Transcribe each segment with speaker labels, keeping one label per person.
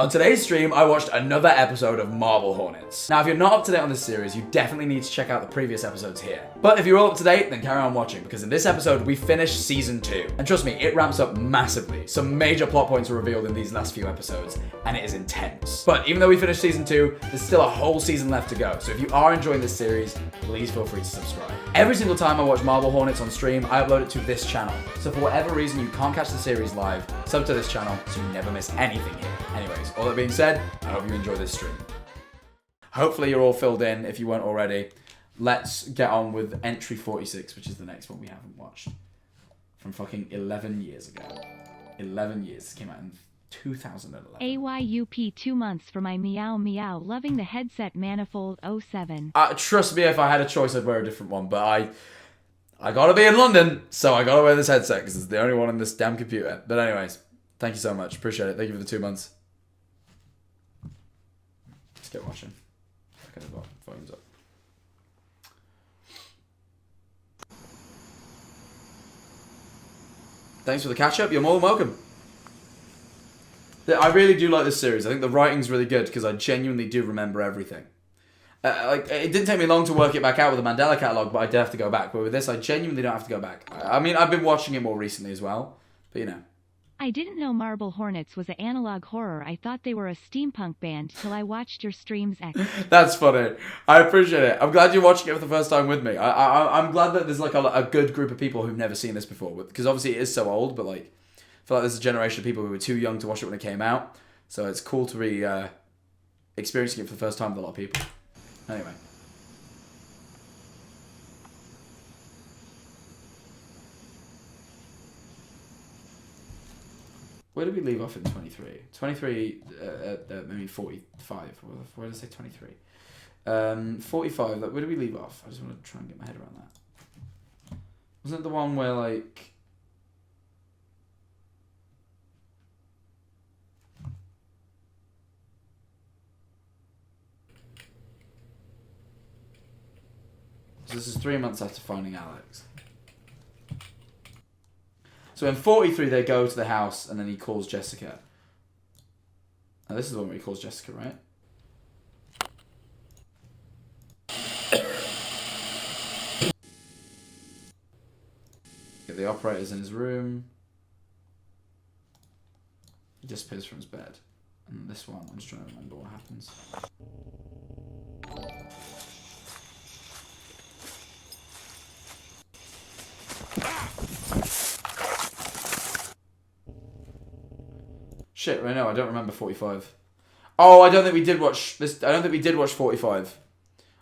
Speaker 1: On today's stream, I watched another episode of Marble Hornets. Now, if you're not up to date on this series, you definitely need to check out the previous episodes here. But if you're all up to date, then carry on watching, because in this episode, we finished season 2. And trust me, it ramps up massively. Some major plot points are revealed in these last few episodes, and it is intense. But even though we finished season 2, there's still a whole season left to go. So if you are enjoying this series, please feel free to subscribe. Every single time I watch Marble Hornets on stream, I upload it to this channel. So for whatever reason you can't catch the series live, sub to this channel so you never miss anything here. Anyways, all that being said, I hope you enjoy this stream. Hopefully you're all filled in if you weren't already. Let's get on with entry 46, which is the next one we haven't watched. From fucking 11 years ago. 11 years. This came out in 2011.
Speaker 2: AYUP 2 months for my meow meow loving the headset Manifold 07.
Speaker 1: Trust me, if I had a choice, I'd wear a different one, but I gotta be in London, so I gotta wear this headset because it's the only one on this damn computer. But anyways, thank you so much. Appreciate it. Thank you for the 2 months. Let's get watching. Okay, I've got volumes up. Thanks for the catch-up. You're more than welcome. I really do like this series. I think the writing's really good because I genuinely do remember everything. It didn't take me long to work it back out with the Mandela catalogue, but I did have to go back. But with this, I genuinely don't have to go back. I mean, I've been watching it more recently as well, but you know.
Speaker 2: I didn't know Marble Hornets was an analog horror. I thought they were a steampunk band till I watched your streams.
Speaker 1: That's funny. I appreciate it. I'm glad you're watching it for the first time with me. I'm glad that there's like a good group of people who've never seen this before, because obviously it is so old, but like I feel like there's a generation of people who were too young to watch it when it came out, so it's cool to be experiencing it for the first time with a lot of people. Anyway. Where did we leave off in 23? 23, maybe 45. Where did I say 23? 45, like, where did we leave off? I just want to try and get my head around that. Wasn't it the one where, like... So this is 3 months after finding Alex. So in 43, they go to the house, and then he calls Jessica. Now this is the one where he calls Jessica, right? The operator's in his room. He disappears from his bed. And this one, I'm just trying to remember what happens. Shit, right now I don't remember 45. Oh, I don't think we did watch this. I don't think we did watch 45.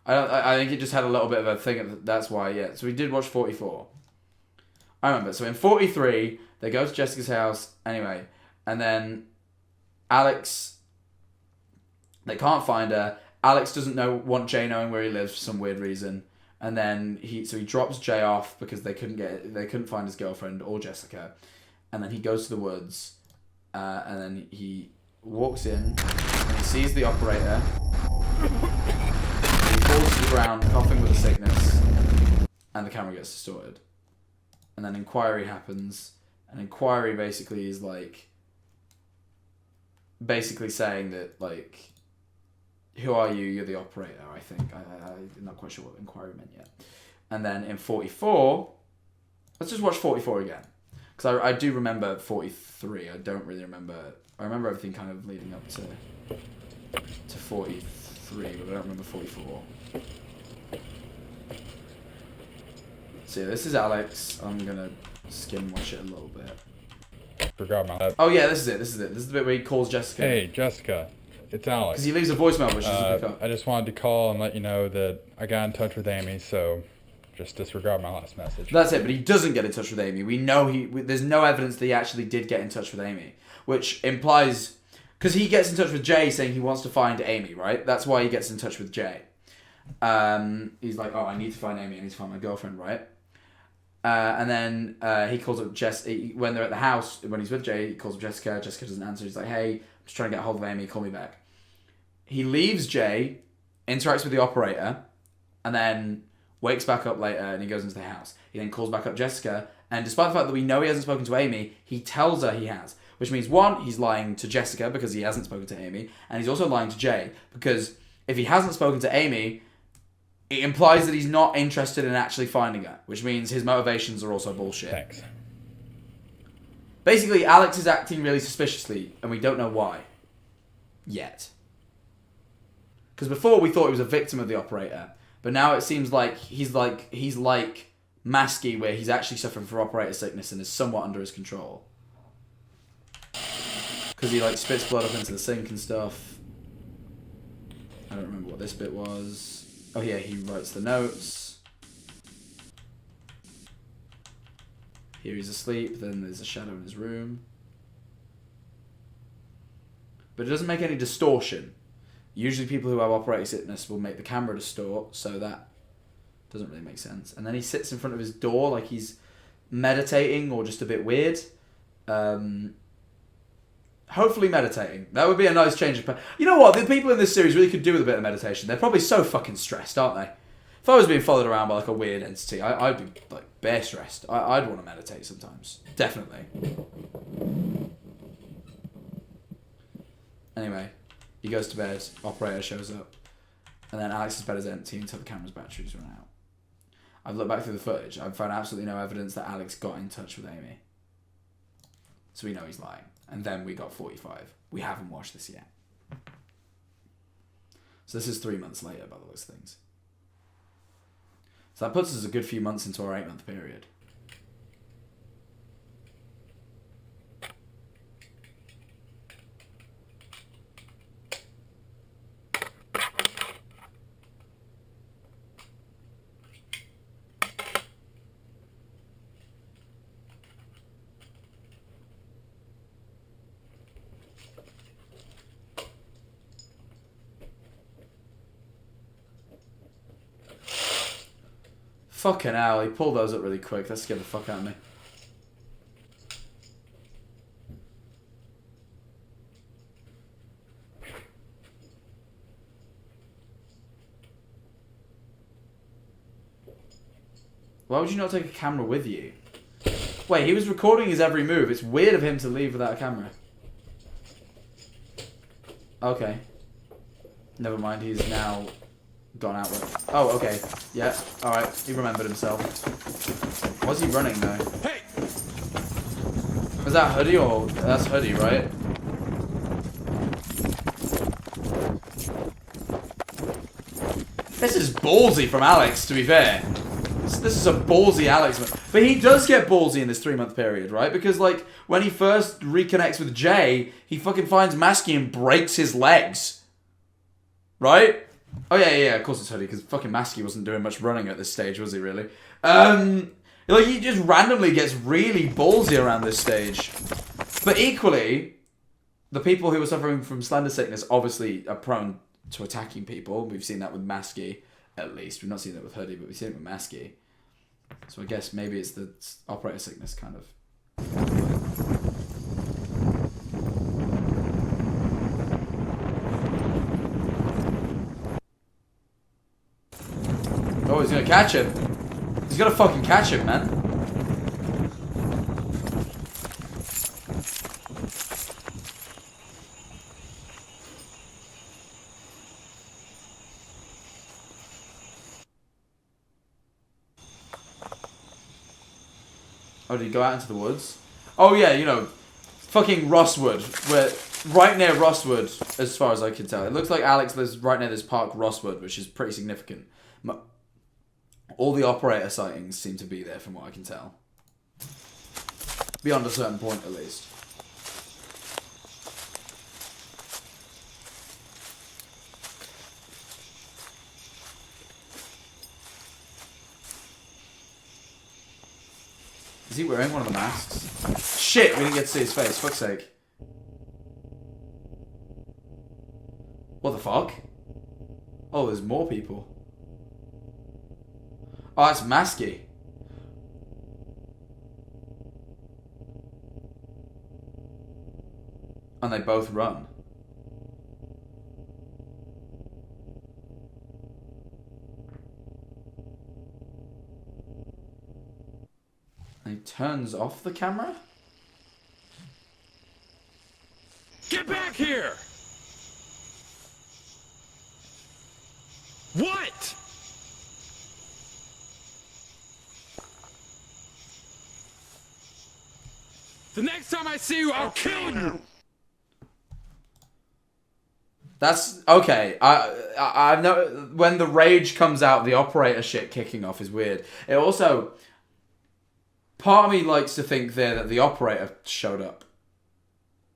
Speaker 1: I think it just had a little bit of a thing. That's why, yeah. So we did watch 44. I remember. So in 43, they go to Jessica's house anyway, and then Alex. They can't find her. Alex doesn't want Jay knowing where he lives for some weird reason, and then he drops Jay off because they couldn't find his girlfriend or Jessica, and then he goes to the woods. And then he walks in, and he sees the operator. He falls to the ground, coughing with a sickness, and the camera gets distorted. And then inquiry happens, and inquiry basically is like, basically saying that, like, who are you? You're the operator, I think. I'm not quite sure what inquiry meant yet. And then in 44, let's just watch 44 again. Because I do remember 43. I don't really remember... I remember everything kind of leading up to 43, but I don't remember 44. So yeah, this is Alex. I'm going to skim watch it a little bit.
Speaker 3: Forgot about that.
Speaker 1: Oh yeah, this is it. This is the bit where he calls Jessica.
Speaker 3: Hey, Jessica. It's Alex.
Speaker 1: Because he leaves a voicemail, which doesn't pick up.
Speaker 3: I just wanted to call and let you know that I got in touch with Amy, so... just disregard my last message.
Speaker 1: That's it, but he doesn't get in touch with Amy. We know there's no evidence that he actually did get in touch with Amy, which implies, because he gets in touch with Jay saying he wants to find Amy, right? That's why he gets in touch with Jay. He's like, oh, I need to find Amy. I need to find my girlfriend, right? And then he calls up Jess when they're at the house. When he's with Jay, he calls up Jessica. Jessica doesn't answer. He's like, hey, I'm just trying to get a hold of Amy. Call me back. He leaves Jay, interacts with the operator, and then wakes back up later and he goes into the house. He then calls back up Jessica, and despite the fact that we know he hasn't spoken to Amy, he tells her he has, Which means, one, he's lying to Jessica because he hasn't spoken to Amy, and he's also lying to Jay because if he hasn't spoken to Amy, it implies that he's not interested in actually finding her, which means his motivations are also bullshit.
Speaker 3: Thanks.
Speaker 1: Basically, Alex is acting really suspiciously, and we don't know why. Yet. Because before we thought he was a victim of the operator, but now it seems like he's like Masky, where he's actually suffering from operator sickness and is somewhat under his control. Because he like spits blood up into the sink and stuff. I don't remember what this bit was. Oh yeah, he writes the notes. Here he's asleep, then there's a shadow in his room. But it doesn't make any distortion. Usually people who have operator sickness will make the camera distort, so that doesn't really make sense. And then he sits in front of his door like he's meditating or just a bit weird. Hopefully meditating. That would be a nice change of... You know what? The people in this series really could do with a bit of meditation. They're probably so fucking stressed, aren't they? If I was being followed around by like a weird entity, I'd be like bare stressed. I'd want to meditate sometimes. Definitely. Anyway, he goes to bed. Operator shows up. And then Alex's bed is empty until the camera's batteries run out. I've looked back through the footage. I've found absolutely no evidence that Alex got in touch with Amy. So we know he's lying. And then we got 45. We haven't watched this yet. So this is 3 months later by the looks of things. So that puts us a good few months into our 8-month period. Fucking hell, he pulled those up really quick. That scared the fuck out of me. Why would you not take a camera with you? Wait, he was recording his every move. It's weird of him to leave without a camera. Okay. Never mind, he's now gone out with... Oh, okay. Yeah, alright. He remembered himself. Was he running, though? Hey! Was that Hoodie or... That's Hoodie, right? This is ballsy from Alex, to be fair. This is a ballsy Alex. But he does get ballsy in this 3-month period, right? Because, like, when he first reconnects with Jay, he fucking finds Masky and breaks his legs. Right? Oh, yeah, of course it's Hoodie, because fucking Masky wasn't doing much running at this stage, was he, really? Like, he just randomly gets really ballsy around this stage. But equally, the people who are suffering from slender sickness obviously are prone to attacking people. We've seen that with Masky, at least. We've not seen that with Hoodie, but we've seen it with Masky. So I guess maybe it's the operator sickness, kind of. Oh, he's gonna catch him. He's gonna fucking catch him, man. Oh, did he go out into the woods? Oh yeah, you know, fucking Rosswood. We're right near Rosswood, as far as I can tell. It looks like Alex lives right near this park, Rosswood, which is pretty significant. All the operator sightings seem to be there, from what I can tell. Beyond a certain point, at least. Is he wearing one of the masks? Shit, we didn't get to see his face. Fuck's sake. What the fuck? Oh, there's more people. Oh, that's Masky. And they both run. And he turns off the camera?
Speaker 4: What? The next time I see you, I'll kill you.
Speaker 1: That's okay. I've no. When the rage comes out, the operator shit kicking off is weird. It also, part of me likes to think there that the operator showed up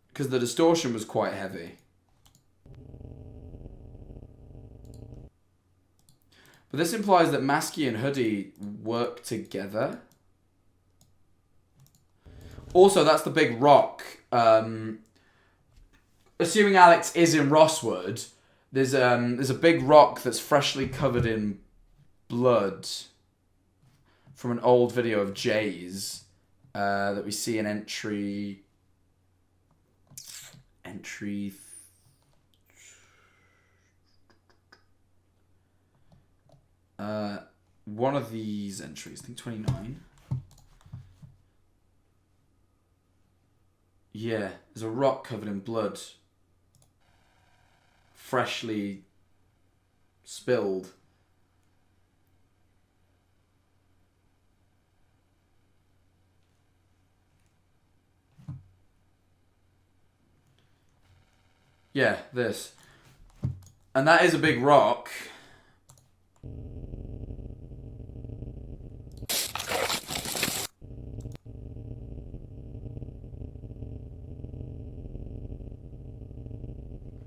Speaker 1: because the distortion was quite heavy. But this implies that Masky and Hoodie work together. Also, that's the big rock. Assuming Alex is in Rosswood, there's a big rock that's freshly covered in blood from an old video of Jay's that we see in entry. One of these entries, I think 29. Yeah, there's a rock covered in blood. Freshly spilled. Yeah, this. And that is a big rock.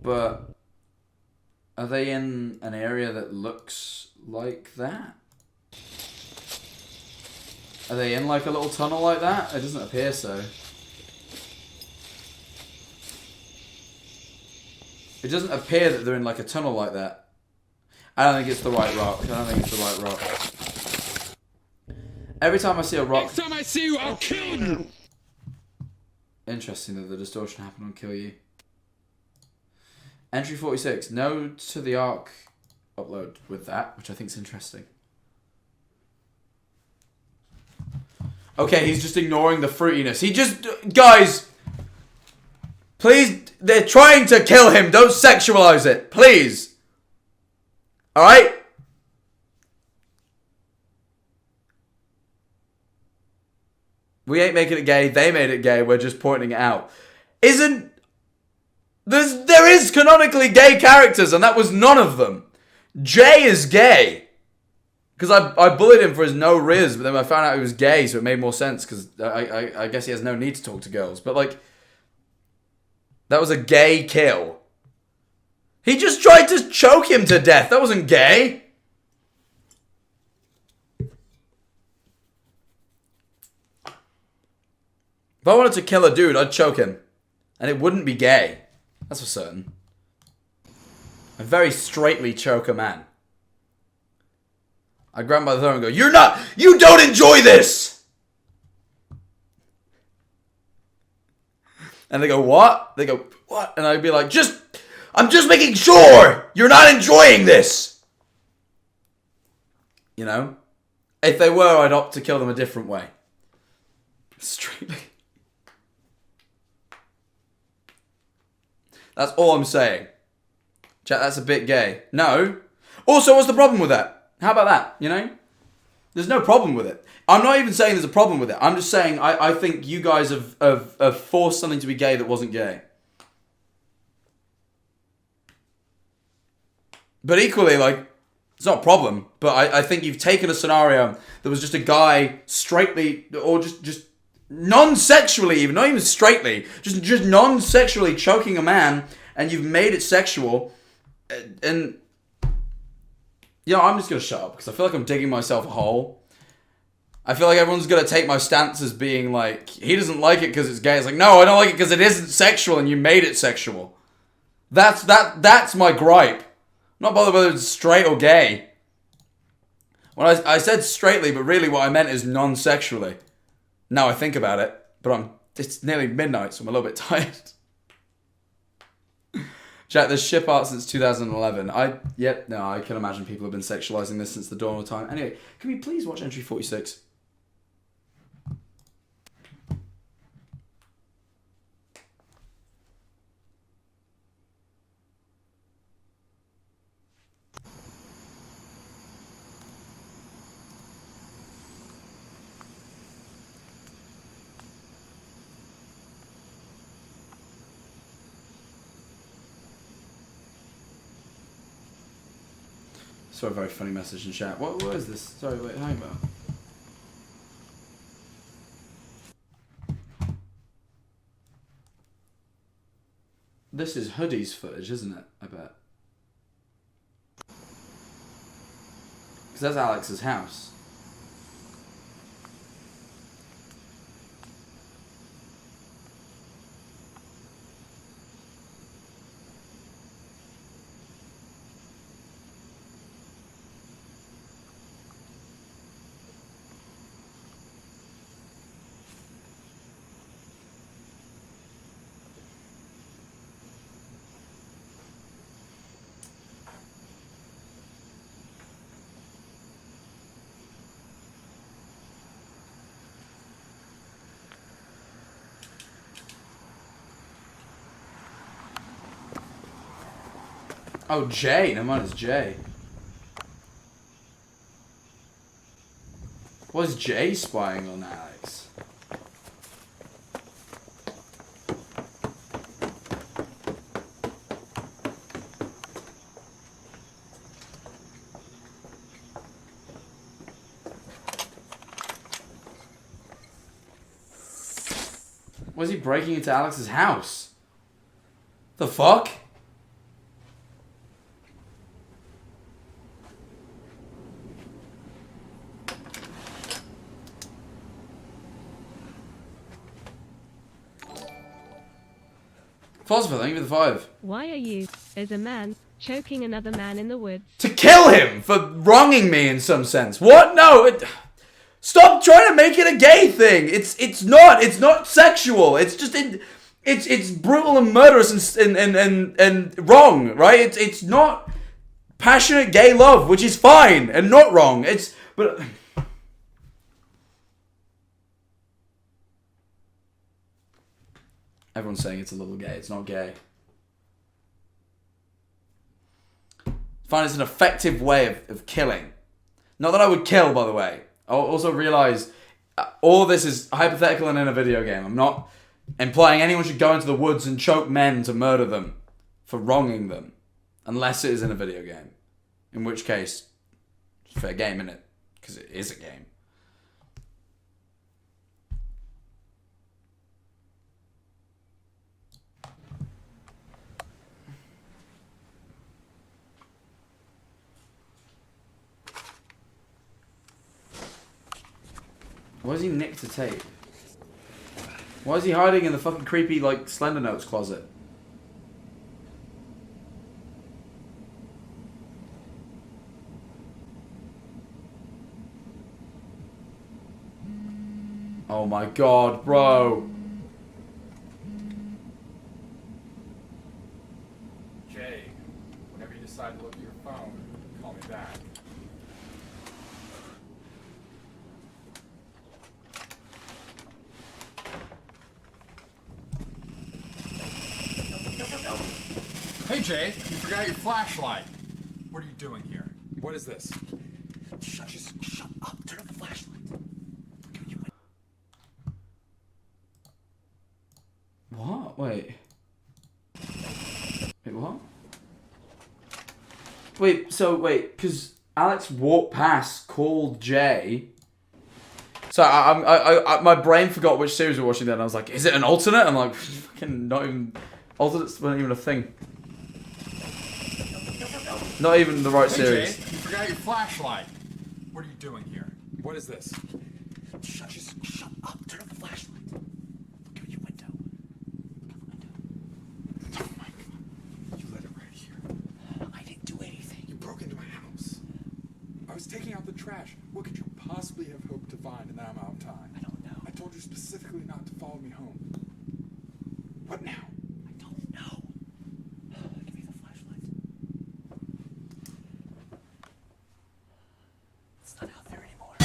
Speaker 1: But are they in an area that looks like that? Are they in like a little tunnel like that? It doesn't appear so. It doesn't appear that they're in like a tunnel like that. I don't think it's the right rock. I don't think it's the right rock. Every time I see a rock...
Speaker 4: Next time I see you, I'll kill you.
Speaker 1: Interesting that the distortion happened on Kill You. Entry 46. No to the arc upload with that, which I think is interesting. Okay, he's just ignoring the fruitiness. He just... Guys! Please, they're trying to kill him. Don't sexualize it. Please. Alright? We ain't making it gay. They made it gay. We're just pointing it out. There is canonically gay characters, and that was none of them. Jay is gay. Because I bullied him for his no riz, but then I found out he was gay, so it made more sense, because I guess he has no need to talk to girls. But, like, that was a gay kill. He just tried to choke him to death. That wasn't gay. If I wanted to kill a dude, I'd choke him. And it wouldn't be gay. That's for certain. I very straightly choke a man. I grab him by the throat and go, you don't enjoy this! And they go, what? They go, what? And I'd be like, I'm just making sure you're not enjoying this! You know? If they were, I'd opt to kill them a different way. Straightly. That's all I'm saying. Chat, that's a bit gay. No. Also, what's the problem with that? How about that, you know? There's no problem with it. I'm not even saying there's a problem with it. I'm just saying I think you guys have forced something to be gay that wasn't gay. But equally, like, it's not a problem. But I think you've taken a scenario that was just a guy straightly, or just non-sexually even, not even straightly, just non-sexually choking a man, and you've made it sexual, and you know, I'm just gonna shut up because I feel like I'm digging myself a hole. I feel like everyone's gonna take my stance as being like, he doesn't like it because it's gay. It's like, no, I don't like it because it isn't sexual and you made it sexual. That's my gripe. I'm not bothered whether it's straight or gay. When I said straightly, but really what I meant is non-sexually. Now I think about it, but it's nearly midnight, so I'm a little bit tired. Jack, there's ship art since 2011. I can imagine people have been sexualizing this since the dawn of time. Anyway, can we please watch entry 46? Saw a very funny message in chat. What is this? Sorry, wait, hang about. This is Hoodie's footage, isn't it? I bet. Because that's Alex's house. Oh, Jay. No, mine is Jay. What is Jay spying on Alex? Was he breaking into Alex's house? The fuck? Philosopher, thank you for the 5.
Speaker 5: Why are you, as a man, choking another man in the woods?
Speaker 1: To kill him for wronging me in some sense. What? No. Stop trying to make it a gay thing. It's not. It's not sexual. It's just it's brutal and murderous and wrong, right? It's not passionate gay love, which is fine and not wrong. But everyone's saying it's a little gay. It's not gay. I find it's an effective way of killing. Not that I would kill, by the way. I also realize all this is hypothetical and in a video game. I'm not implying anyone should go into the woods and choke men to murder them for wronging them. Unless it is in a video game. In which case, it's a fair game, innit? Because it is a game. Why is he nicked the tape? Why is he hiding in the fucking creepy, like, Slender Notes closet? Oh my god, bro.
Speaker 3: Jay, whenever you decide to look at your phone, call me back. Hey Jay, you forgot your flashlight. What are you doing here? What is this?
Speaker 6: Just shut up. Turn on the flashlight.
Speaker 1: What? Wait. Wait, what? Wait, because Alex walked past, called Jay. So my brain forgot which series we were watching then. I was like, is it an alternate? I'm like, fucking not even. Alternates weren't even a thing. Not even the right series.
Speaker 3: Jay, you forgot your flashlight. What are you doing here? What is this?
Speaker 6: Just shut up. Turn on the flashlight. Look out your window. Look out the window.
Speaker 3: Oh my god. You let it right here.
Speaker 6: I didn't do anything.
Speaker 3: You broke into my house. I was taking out the trash. What could you possibly have hoped to find in that amount of time?
Speaker 6: I don't know.
Speaker 3: I told you specifically not to follow me home. What now?
Speaker 6: I don't know. Give me the flashlight. It's not out there anymore.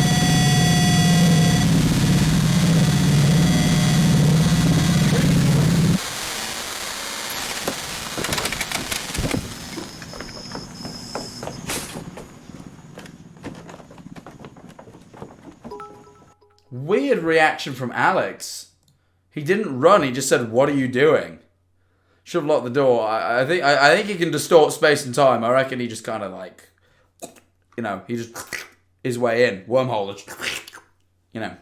Speaker 1: Weird reaction from Alex. He didn't run. He just said, "What are you doing?" Should have locked the door. I think he can distort space and time. I reckon he just kind of like you know, he just his way in. Wormhole. You know.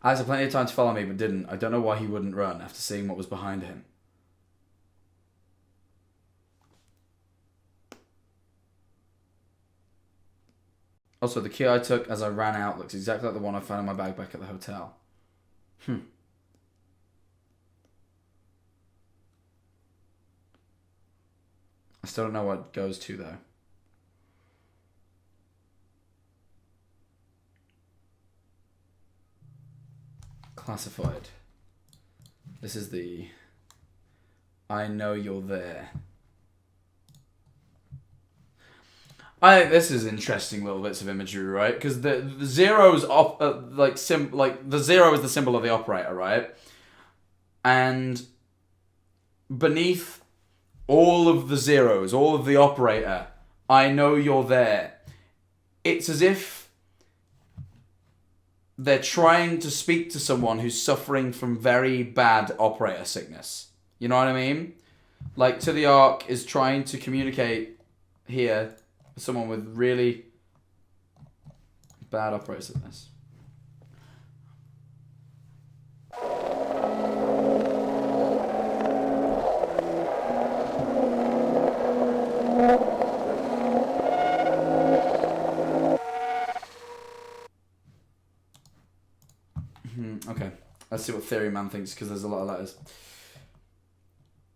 Speaker 1: Alex had plenty of time to follow me, but didn't. I don't know why he wouldn't run after seeing what was behind him. Also, the key I took as I ran out looks exactly like the one I found in my bag back at the hotel. I still don't know what it goes to, though. Classified. This is the I know you're there. I think this is interesting little bits of imagery, right? Because the zero's the zero is the symbol of the operator, right? And beneath all of the zeros, all of the operator, I know you're there. It's as if they're trying to speak to someone who's suffering from very bad operator sickness. You know what I mean? Like, To the Ark is trying to communicate here with someone with really bad operator sickness. Okay, let's see what Theory Man thinks, because there's a lot of letters.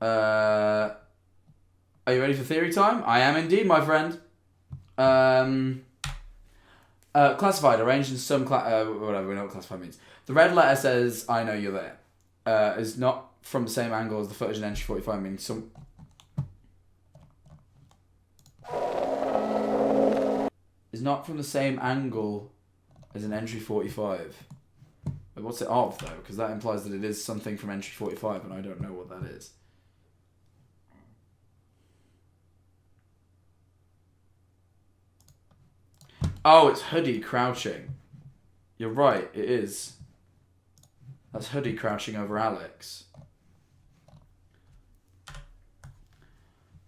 Speaker 1: Are you ready for theory time? I am indeed, my friend. Classified, arranged in some whatever, we know what classified means. The red letter says, I know you're there. Is not from the same angle as the footage in entry 45, meaning some... Is not from the same angle as an entry 45. But what's it of, though? Because that implies that it is something from entry 45, and I don't know what that is. Oh, it's Hoodie crouching. You're right, it is. That's Hoodie crouching over Alex.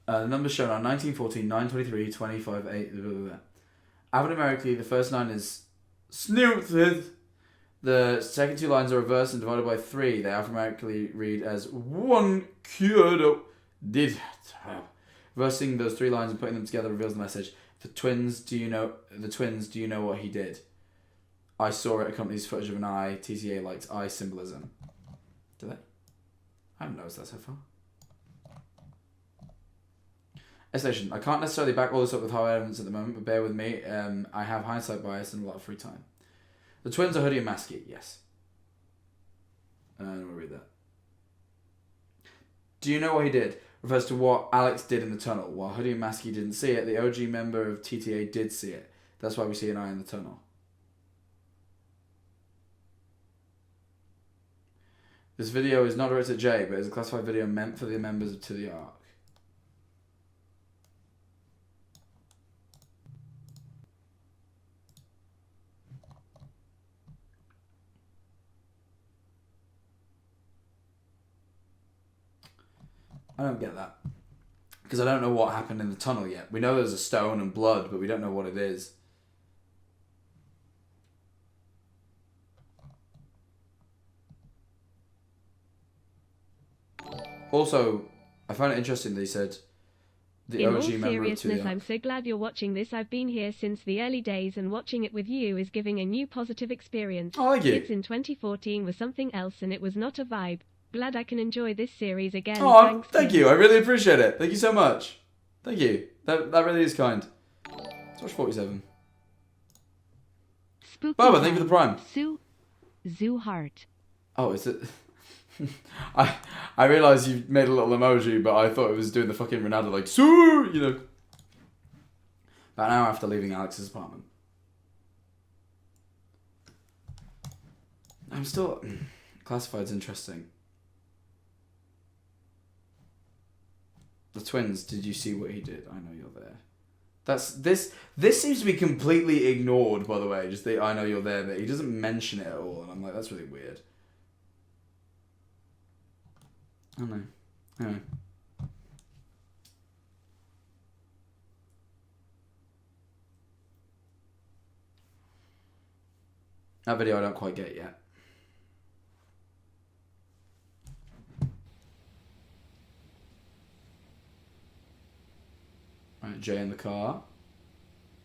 Speaker 1: The numbers shown are 1914, 923, 25, 8... Blah, blah, blah. Alphanumerically, the first line is Snoothed. The second two lines are reversed and divided by 3. They alphanumerically read as one cured did. Reversing those 3 lines and putting them together reveals the message. The twins, do you know what he did? I saw it accompanies footage of an eye. TCA likes eye symbolism. Do they? I haven't noticed that so far. Estimation. I can't necessarily back all this up with hard evidence at the moment, but bear with me. I have hindsight bias and a lot of free time. The twins are Hoodie and Maskey, yes. I don't want to read that. Do you know what he did? Refers to what Alex did in the tunnel. While Hoodie and Maskey didn't see it, the OG member of TTA did see it. That's why we see an eye in the tunnel. This video is not directed at Jay, but is a classified video meant for the members of To the Ark. I don't get that. Because I don't know what happened in the tunnel yet. We know there's a stone and blood, but we don't know what it is. Also, I found it interesting that he said the
Speaker 5: In
Speaker 1: OG
Speaker 5: all
Speaker 1: member of
Speaker 5: seriousness,
Speaker 1: To the
Speaker 5: I'm so glad you're watching this. I've been here since the early days, and watching it with you is giving a new positive experience.
Speaker 1: Oh, thank you.
Speaker 5: Kids in 2014 was something else, and it was not a vibe. Glad I can enjoy this series again.
Speaker 1: Oh,
Speaker 5: Thanks.
Speaker 1: thank you. I really appreciate it. Thank you so much. Thank you. That really is kind. Let's watch 47.
Speaker 2: Spooky
Speaker 1: Barbara, thank you for the
Speaker 2: Time.
Speaker 1: prime.
Speaker 2: Zoo Heart.
Speaker 1: Oh, is it? I realised you made a little emoji, but I thought it was doing the fucking Ronaldo, like, Sue, you know. About an hour after leaving Alex's apartment. I'm still... Classified's interesting. The twins, did you see what he did? I know you're there. This seems to be completely ignored, by the way. Just the I know you're there bit. He doesn't mention it at all, and I'm like, that's really weird. I don't know. Anyway. That video I don't quite get yet. Right, Jay in the car.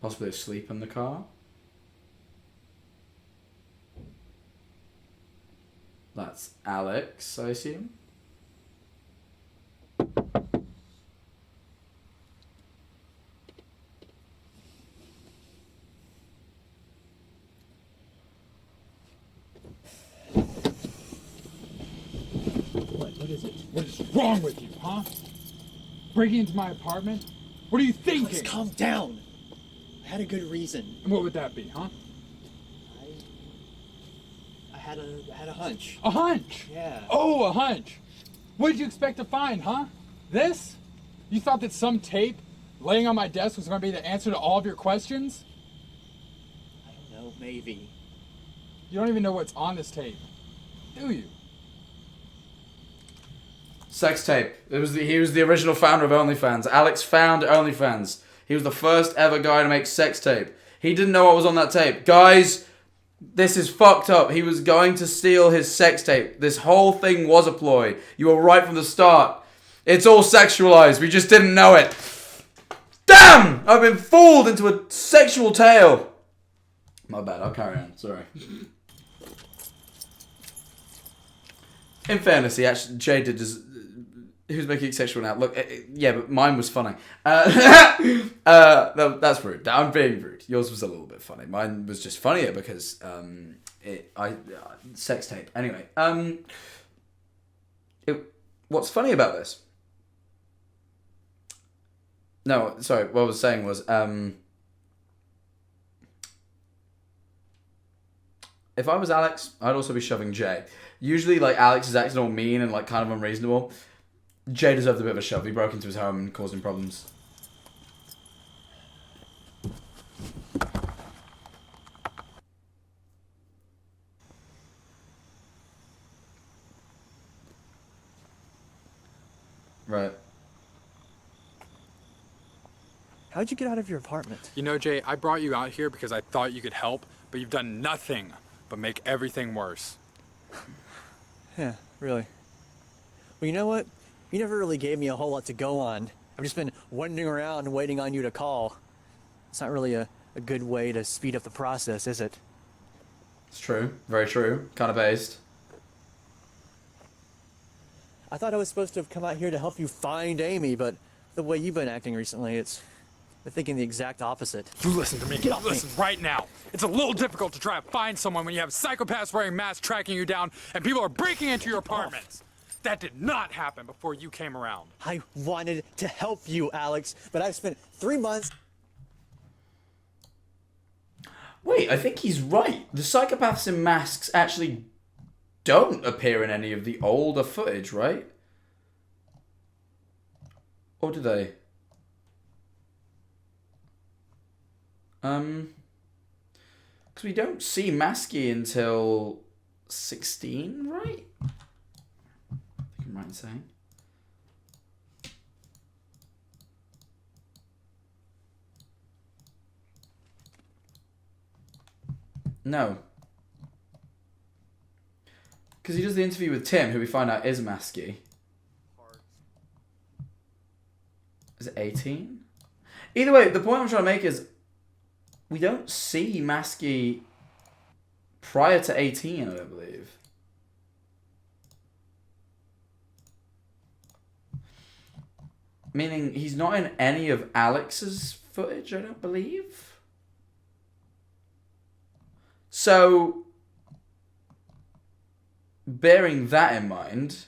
Speaker 1: Possibly asleep in the car. That's Alex, I assume.
Speaker 3: What is it? What is wrong with you, huh? Breaking into my apartment? What are you thinking?
Speaker 6: Alex, calm down. I had a good reason.
Speaker 3: And what would that be, huh?
Speaker 6: I had a hunch.
Speaker 3: A hunch?
Speaker 6: Yeah.
Speaker 3: Oh, a hunch. What did you expect to find, huh? This? You thought that some tape laying on my desk was going to be the answer to all of your questions?
Speaker 6: I don't know, maybe.
Speaker 3: You don't even know what's on this tape, do you?
Speaker 1: Sex tape. He was the original founder of OnlyFans. Alex found OnlyFans. He was the first ever guy to make sex tape. He didn't know what was on that tape. Guys, this is fucked up. He was going to steal his sex tape. This whole thing was a ploy. You were right from the start. It's all sexualized. We just didn't know it. Damn! I've been fooled into a sexual tale. My bad. I'll carry on. Sorry. In fairness, Jay did just... He was making it sexual now. Look, yeah, but mine was funny. No, that's rude. I'm being rude. Yours was a little bit funny. Mine was just funnier because sex tape. Anyway, what's funny about this? No, sorry. What I was saying was, if I was Alex, I'd also be shoving Jay. Usually, like, Alex is acting all mean and like kind of unreasonable. Jay deserved a bit of a shove. He broke into his home and caused him problems. Right.
Speaker 6: How'd you get out of your apartment?
Speaker 3: You know, Jay, I brought you out here because I thought you could help, but you've done nothing but make everything worse.
Speaker 6: Yeah, really. Well, you know what? You never really gave me a whole lot to go on. I've just been wandering around waiting on you to call. It's not really a good way to speed up the process, is it?
Speaker 1: It's true. Very true. Kind of based.
Speaker 6: I thought I was supposed to have come out here to help you find Amy, but the way you've been acting recently, I'm thinking the exact opposite.
Speaker 3: You listen to me.
Speaker 6: Get off me.
Speaker 3: Listen right now. It's a little difficult to try to find someone when you have psychopaths wearing masks tracking you down and people are breaking into your apartments. That did not happen before you came around.
Speaker 6: I wanted to help you, Alex, but I've spent 3 months...
Speaker 1: Wait, I think he's right. The psychopaths in masks actually don't appear in any of the older footage, right? Or do they? Because we don't see Masky until 16, right? I think I'm right in saying. No. Because he does the interview with Tim, who we find out is Masky. Is it 18? Either way, the point I'm trying to make is we don't see Masky prior to 18, I don't believe. Meaning he's not in any of Alex's footage, I don't believe. So, bearing that in mind,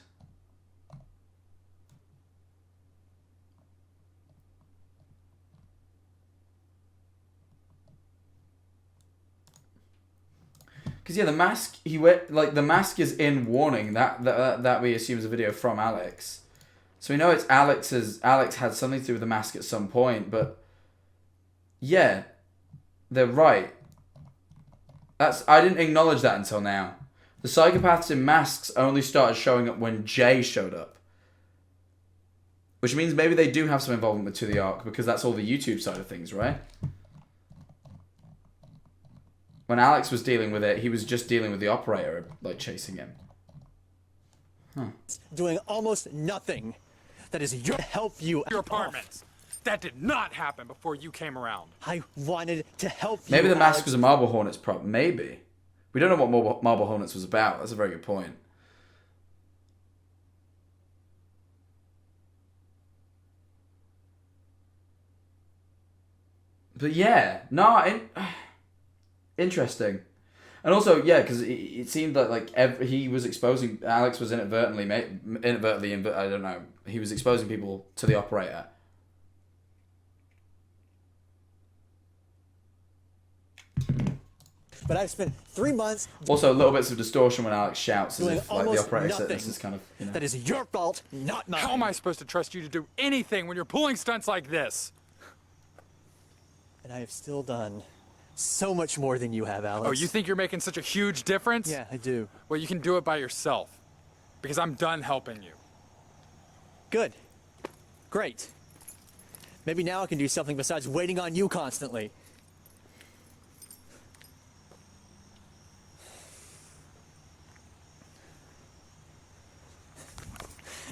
Speaker 1: because yeah, the mask the mask is in Warning that we assume is a video from Alex, so we know it's Alex had something to do with the mask at some point, but yeah, they're right. I didn't acknowledge that until now. The psychopaths in masks only started showing up when Jay showed up. Which means maybe they do have some involvement with To The Ark, because that's all the YouTube side of things, right? When Alex was dealing with it, he was just dealing with the operator, like, chasing him. Huh.
Speaker 6: Doing almost nothing. That is your help you
Speaker 3: Your apartments. That did not happen before you came around.
Speaker 6: I wanted to help you.
Speaker 1: Maybe the mask
Speaker 6: Alex.
Speaker 1: was a Marble Hornets prop. Maybe. We don't know what Marble Hornets was about. That's a very good point. But yeah, no, interesting. And also, yeah, because it seemed like he was exposing, Alex was inadvertently, I don't know, he was exposing people to the operator.
Speaker 6: But I've spent 3 months.
Speaker 1: Also, little bits of distortion when Alex shouts, as
Speaker 6: Doing
Speaker 1: if like the
Speaker 6: almost
Speaker 1: operator said
Speaker 6: nothing.
Speaker 1: this is kind of, you know.
Speaker 6: That is your fault, not mine.
Speaker 3: How am I supposed to trust you to do anything when you're pulling stunts like this?
Speaker 6: And I have still done so much more than you have, Alex.
Speaker 3: Oh, you think you're making such a huge difference?
Speaker 6: Yeah, I do.
Speaker 3: Well, you can do it by yourself. Because I'm done helping you.
Speaker 6: Good. Great. Maybe now I can do something besides waiting on you constantly.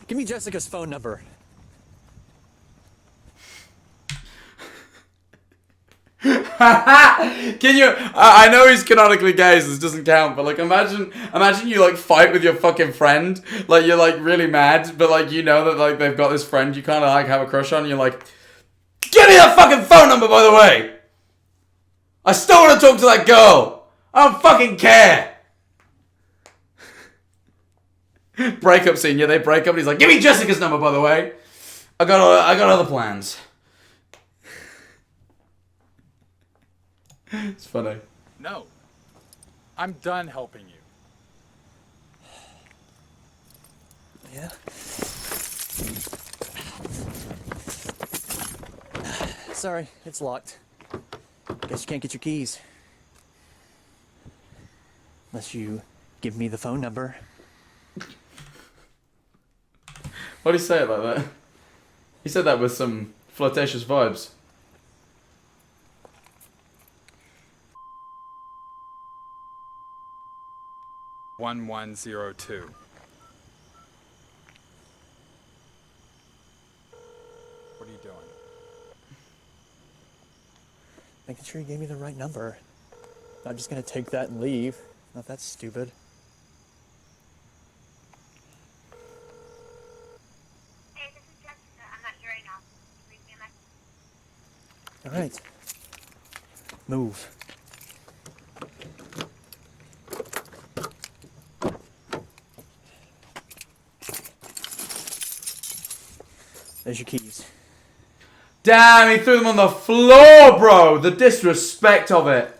Speaker 6: Give me Jessica's phone number.
Speaker 1: Can you? I know he's canonically gay, so this doesn't count. But like, imagine you like fight with your fucking friend. Like you're like really mad, but like you know that like they've got this friend you kind of like have a crush on. And you're like, give me that fucking phone number, by the way. I still want to talk to that girl. I don't fucking care. Breakup scene. Yeah, they break up. And he's like, give me Jessica's number, by the way. I got other plans. It's funny.
Speaker 3: No. I'm done helping you.
Speaker 6: Yeah? Sorry, it's locked. Guess you can't get your keys. Unless you give me the phone number.
Speaker 1: Why do you say it like that? He said that with some flirtatious vibes.
Speaker 3: 1102. What are you doing?
Speaker 6: Making sure you gave me the right number. Not just gonna take that and leave. Not that stupid.
Speaker 7: Hey, this is Jessica. I'm not here right now. Leave me a message.
Speaker 6: Alright. Move. There's your keys.
Speaker 1: Damn, he threw them on the floor, bro. The disrespect of it.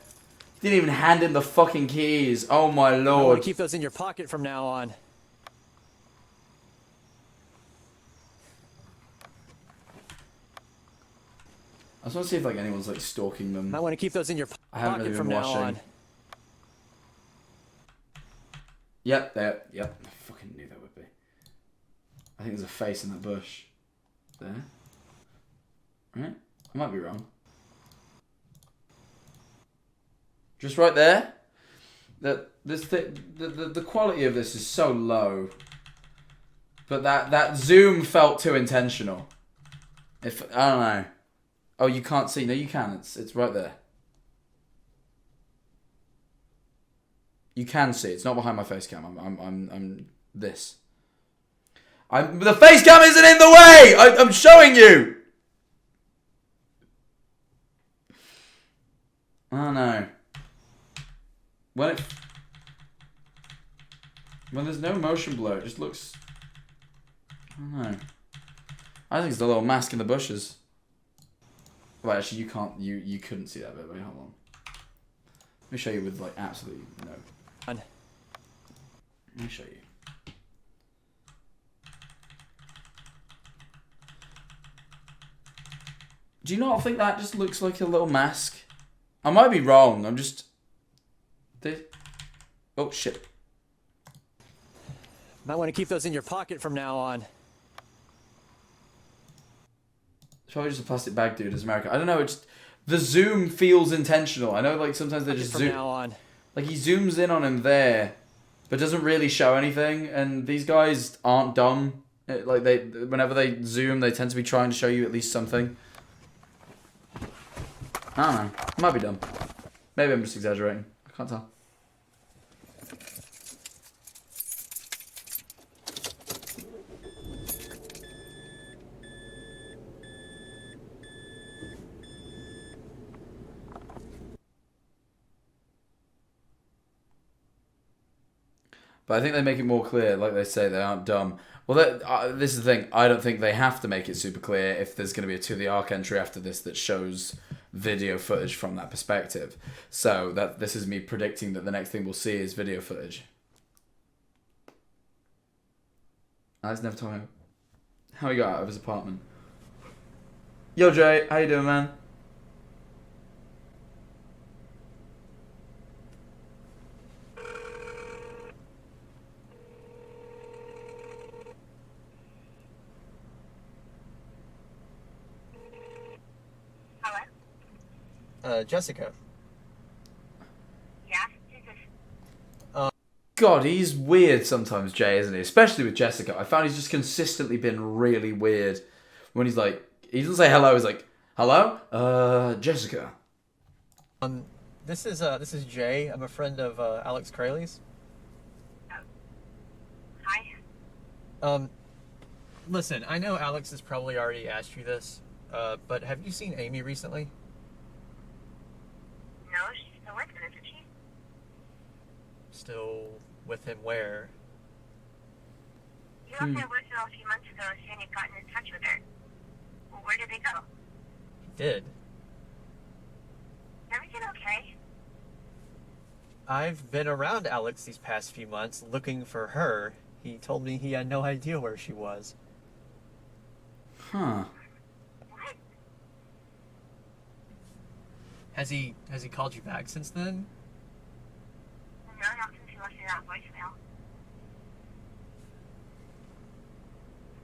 Speaker 1: Didn't even hand him the fucking keys. Oh my
Speaker 6: I want
Speaker 1: lord.
Speaker 6: to keep those in your pocket from now on.
Speaker 1: I just want to see if like anyone's like stalking them.
Speaker 6: Might want to keep those in your
Speaker 1: I haven't
Speaker 6: pocket
Speaker 1: really
Speaker 6: from
Speaker 1: been
Speaker 6: now
Speaker 1: watching.
Speaker 6: on.
Speaker 1: Yep, there. Yep. I fucking knew that would be. I think there's a face in that bush. There. Right? I might be wrong. Just right there. The quality of this is so low. But that zoom felt too intentional. If I don't know. Oh, you can't see. No, you can. It's right there. You can see. It's not behind my face cam. I'm this. The face cam isn't in the way. I'm showing you. Oh no. When there's no motion blur, it just looks. I don't know. I think it's the little mask in the bushes. Well, actually, you can't. You couldn't see that bit. Wait, hold on. Let me show you with like absolutely no. Let me show you. Do you not think that just looks like a little mask? I might be wrong. I'm just. Oh shit.
Speaker 6: Might want to keep those in your pocket from now on.
Speaker 1: It's probably just a plastic bag, dude. It's America. I don't know. It's The zoom feels intentional. I know, like, sometimes they just
Speaker 6: From
Speaker 1: zoom.
Speaker 6: now on.
Speaker 1: Like, he zooms in on him there, but doesn't really show anything. And these guys aren't dumb. Like, whenever they zoom, they tend to be trying to show you at least something. I don't know. Might be dumb. Maybe I'm just exaggerating. I can't tell. But I think they make it more clear, like they say, they aren't dumb. Well, this is the thing. I don't think they have to make it super clear if there's going to be a To the Ark entry after this that shows video footage from that perspective. So this is me predicting that the next thing we'll see is video footage. Alex never told me how he got out of his apartment. Yo, Jay. How you doing, man?
Speaker 6: Jessica.
Speaker 7: Yeah? Who's this?
Speaker 1: God, he's weird sometimes, Jay, isn't he? Especially with Jessica. I found he's just consistently been really weird. When he's like, he doesn't say hello, he's like, hello? Jessica.
Speaker 6: This is Jay. I'm a friend of Alex Crayley's.
Speaker 7: Hi.
Speaker 6: Listen, I know Alex has probably already asked you this, but have you seen Amy recently?
Speaker 7: No, she's still with him, isn't she?
Speaker 6: Still with him where?
Speaker 7: You left my voicemail a few months ago saying you'd gotten in touch with her. Well, where did they go?
Speaker 6: He did.
Speaker 7: Is everything okay?
Speaker 6: I've been around Alex these past few months looking for her. He told me he had no idea where she was.
Speaker 1: Huh.
Speaker 7: What?
Speaker 6: Has he called you back since then?
Speaker 7: No, not since you left me that voicemail.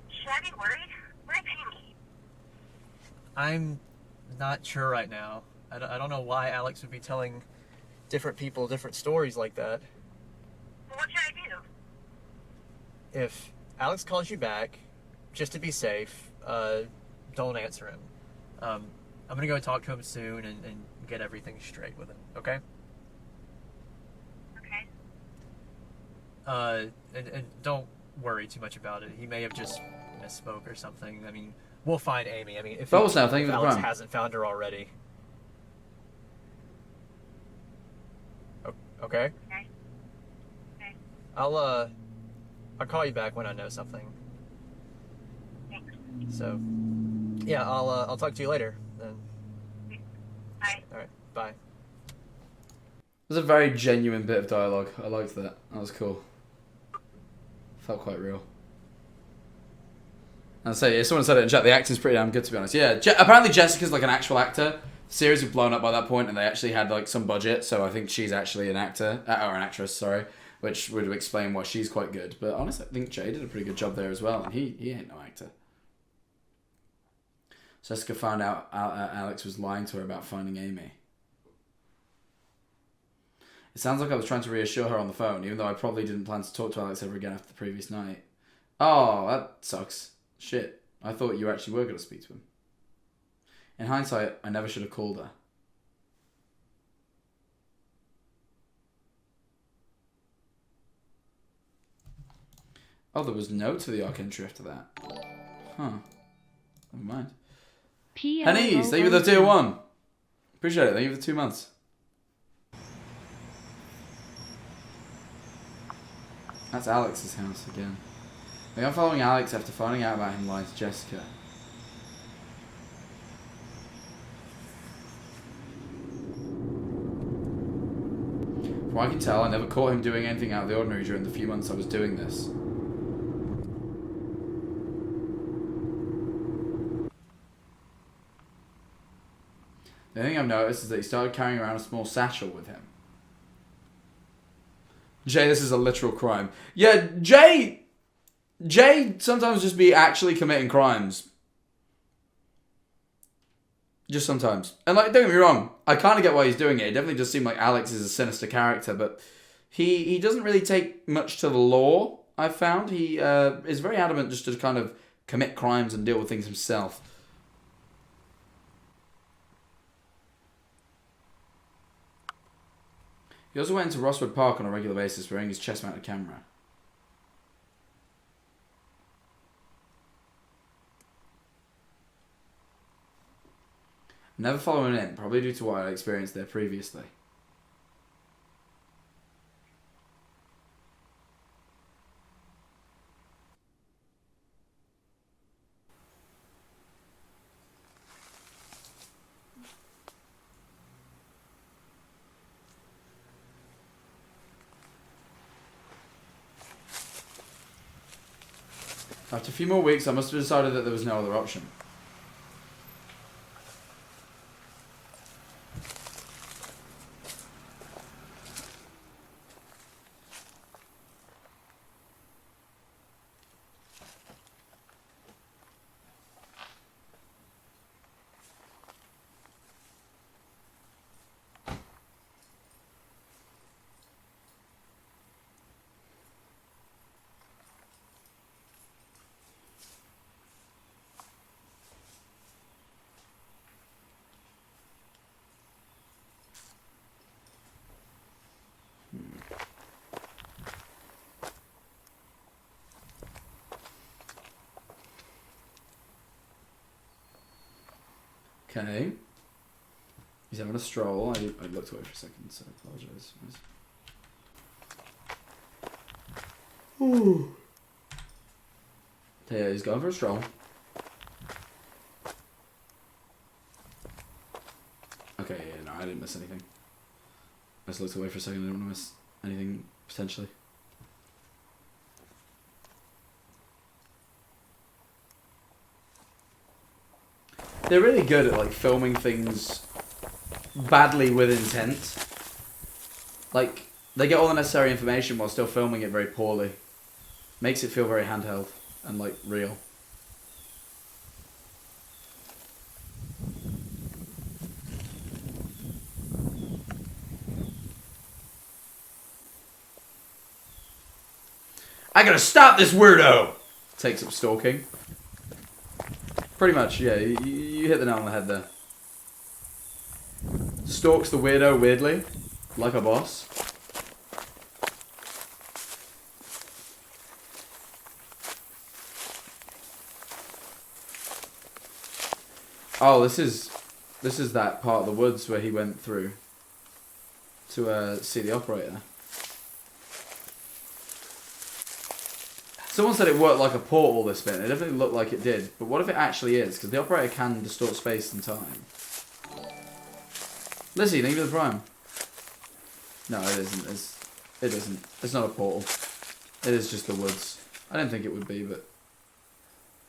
Speaker 7: Should I be worried? Why pay me?
Speaker 6: I'm not sure right now. I don't know why Alex would be telling different people different stories like that.
Speaker 7: Well, what should I do?
Speaker 6: If Alex calls you back, just to be safe, don't answer him. I'm gonna go talk to him soon and get everything straight with him, okay?
Speaker 7: Okay.
Speaker 6: And don't worry too much about it. He may have just misspoke or something. I mean, we'll find Amy. I mean, if
Speaker 1: Bubbles now, thank you for the
Speaker 6: Alex
Speaker 1: prime.
Speaker 6: hasn't found her already. Okay?
Speaker 7: Okay. Okay.
Speaker 6: I'll call you back when I know something.
Speaker 7: Thanks.
Speaker 6: So, yeah, I'll talk to you later then.
Speaker 7: Bye.
Speaker 6: All right, bye.
Speaker 1: It was a very genuine bit of dialogue. I liked that. That was cool. Felt quite real. And so, yeah, someone said it in chat, the acting's pretty damn good, to be honest. Yeah, apparently Jessica's like an actual actor. The series had blown up by that point, and they actually had like some budget, so I think she's actually an actor, or an actress, sorry, which would explain why she's quite good. But honestly, I think Jay did a pretty good job there as well, and he ain't no actor. Jessica found out Alex was lying to her about finding Amy. It sounds like I was trying to reassure her on the phone, even though I probably didn't plan to talk to Alex ever again after the previous night. Oh, that sucks. Shit. I thought you actually were going to speak to him. In hindsight, I never should have called her. Oh, there was no To the Ark entry after that. Huh. Never mind. Hennies, thank you for the tier 1. Appreciate it. Thank you for the 2 months. That's Alex's house again. Maybe I'm following Alex after finding out about him lying to Jessica. From what I can tell, I never caught him doing anything out of the ordinary during the few months I was doing this. The only thing I've noticed is that he started carrying around a small satchel with him. Jay, this is a literal crime. Yeah, Jay sometimes just be actually committing crimes. Just sometimes. And like, don't get me wrong, I kind of get why he's doing it. It definitely does seem like Alex is a sinister character, but he doesn't really take much to the law, I've found. He is very adamant just to kind of commit crimes and deal with things himself. He also went into Rosswood Park on a regular basis wearing his chest-mounted camera. Never following in, probably due to what I experienced there previously. After a few more weeks, I must have decided that there was no other option. Okay. He's having a stroll. I looked away for a second, so I apologise. Ooh. Yeah, he's going for a stroll. Okay, yeah, no, I didn't miss anything. I just looked away for a second. I didn't want to miss anything, potentially. They're really good at like filming things badly with intent. Like, they get all the necessary information while still filming it very poorly. Makes it feel very handheld and like real. I gotta stop this weirdo! Takes up stalking. Pretty much, yeah, you hit the nail on the head there. Stalks the weirdo weirdly, like a boss. Oh, this is that part of the woods where he went through to see the operator. Someone said it worked like a portal, this bit. It definitely looked like it did. But what if it actually is? Because the operator can distort space and time. Lizzie, thank you for the prime. No, it isn't. It isn't. It's not a portal. It is just the woods. I didn't think it would be, but...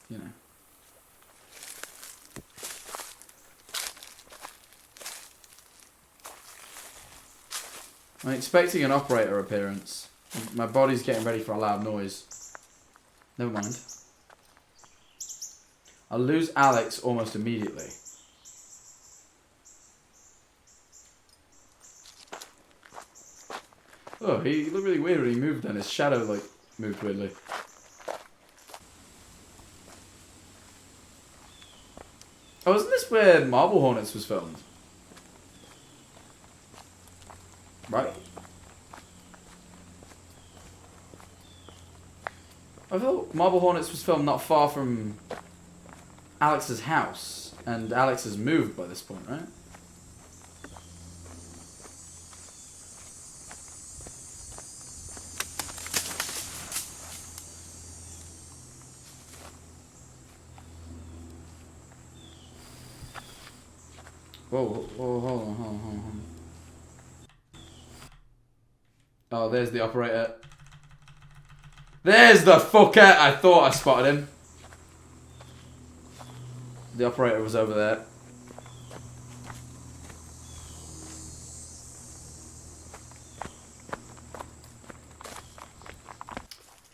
Speaker 1: You know. I'm expecting an operator appearance. My body's getting ready for a loud noise. Never mind. I'll lose Alex almost immediately. Oh, he looked really weird when he moved then. His shadow, like, moved weirdly. Oh, isn't this where Marble Hornets was filmed? Right. I thought Marble Hornets was filmed not far from Alex's house, and Alex has moved by this point, right? Whoa, hold on. Oh, there's the operator. There's the fucker! I thought I spotted him. The operator was over there.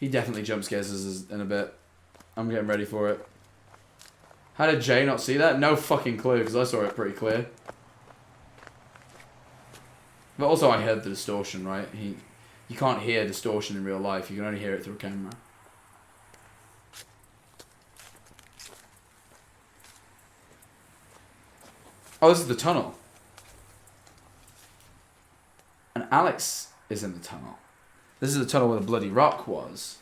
Speaker 1: He definitely jump scares us in a bit. I'm getting ready for it. How did Jay not see that? No fucking clue, because I saw it pretty clear. But also I heard the distortion, right? You can't hear distortion in real life. You can only hear it through a camera. Oh, this is the tunnel. And Alex is in the tunnel. This is the tunnel where the bloody rock was.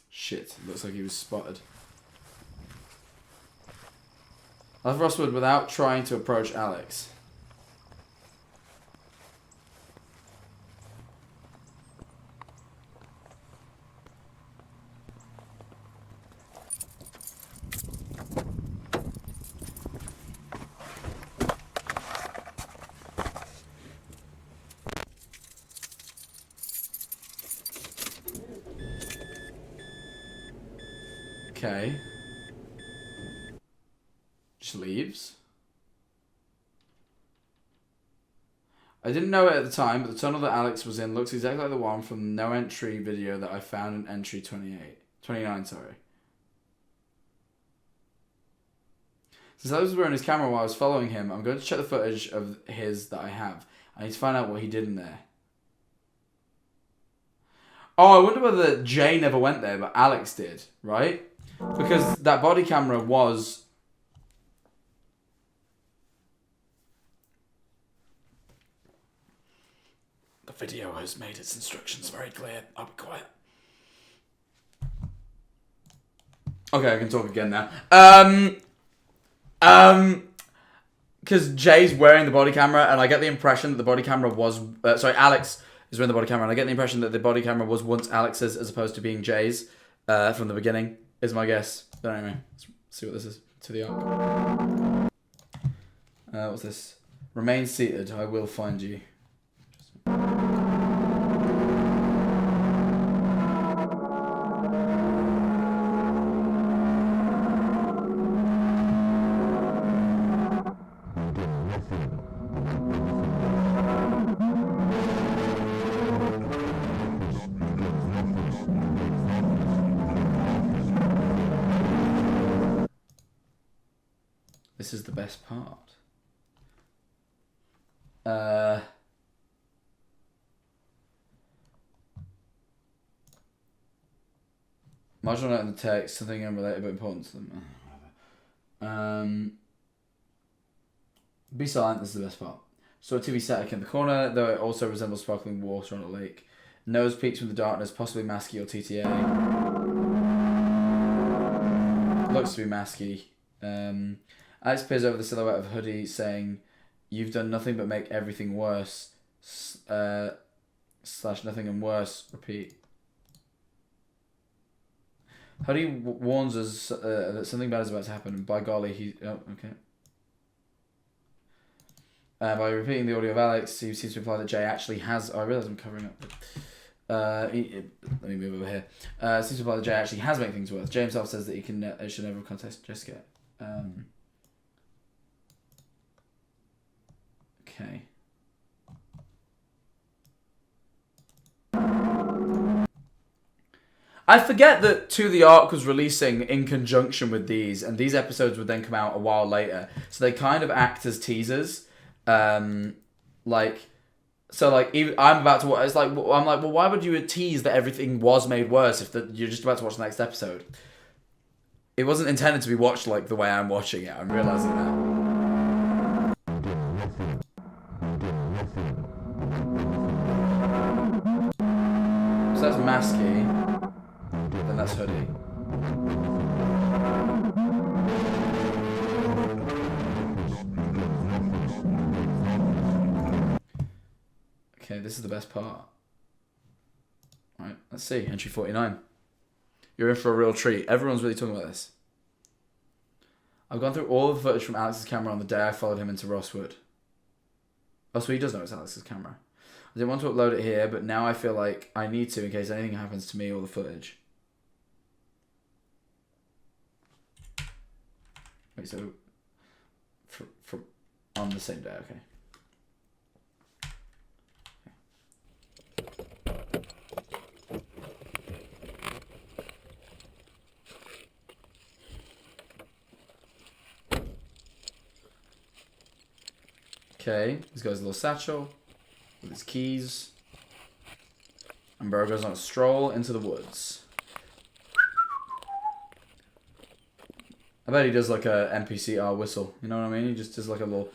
Speaker 1: Shit, looks like he was spotted. I left Rosswood without trying to approach Alex. Okay. Just leaves. I didn't know it at the time, but the tunnel that Alex was in looks exactly like the one from the no entry video that I found in entry 29, sorry. Since Alex was wearing his camera while I was following him, I'm going to check the footage of his that I have. I need to find out what he did in there. Oh, I wonder whether Jay never went there, but Alex did, right? Because that body camera was... The video has made its instructions very clear. I'll be quiet. Okay, I can talk again now. Because Jay's wearing the body camera, and I get the impression that the body camera was... Alex is wearing the body camera, and I get the impression that the body camera was once Alex's as opposed to being Jay's from the beginning. Is my guess. But anyway, let's see what this is. To the arc. What's this? Remain seated. I will find you. This is the best part. Marginal note in the text, something unrelated but important to them. Be silent, this is the best part. Saw a TV static in the corner, though it also resembles sparkling water on a lake. Nose peeks from the darkness, possibly Masky or TTA. Looks to be Masky. Alex peers over the silhouette of Hoodie, saying, "You've done nothing but make everything worse." / nothing and worse. Repeat. Hoodie warns us that something bad is about to happen, and by golly, he... Oh, okay. By repeating the audio of Alex, he seems to imply that Jay actually has... Oh, I realise I'm covering up. Let me move over here. Seems to imply that Jay actually has made things worse. Jay himself says that he should never contest Jessica. Okay. I forget that To The Ark was releasing in conjunction with these, and these episodes would then come out a while later. So they kind of act as teasers. I'm about to watch. It's like I'm like, well, why would you tease that everything was made worse if you're just about to watch the next episode? It wasn't intended to be watched like the way I'm watching it. I'm realizing that. So that's Masky. Then that's Hoodie. Okay, this is the best part. Alright, let's see. Entry 49. You're in for a real treat. Everyone's really talking about this. I've gone through all the footage from Alex's camera on the day I followed him into Rosswood. Oh, so he does know it's Alex's camera. I didn't want to upload it here, but now I feel like I need to in case anything happens to me or the footage. Wait, so for on the same day, okay. Okay, he's got his little satchel with his keys. And Bro goes on a stroll into the woods. I bet he does like a NPCR whistle, you know what I mean? He just does like a little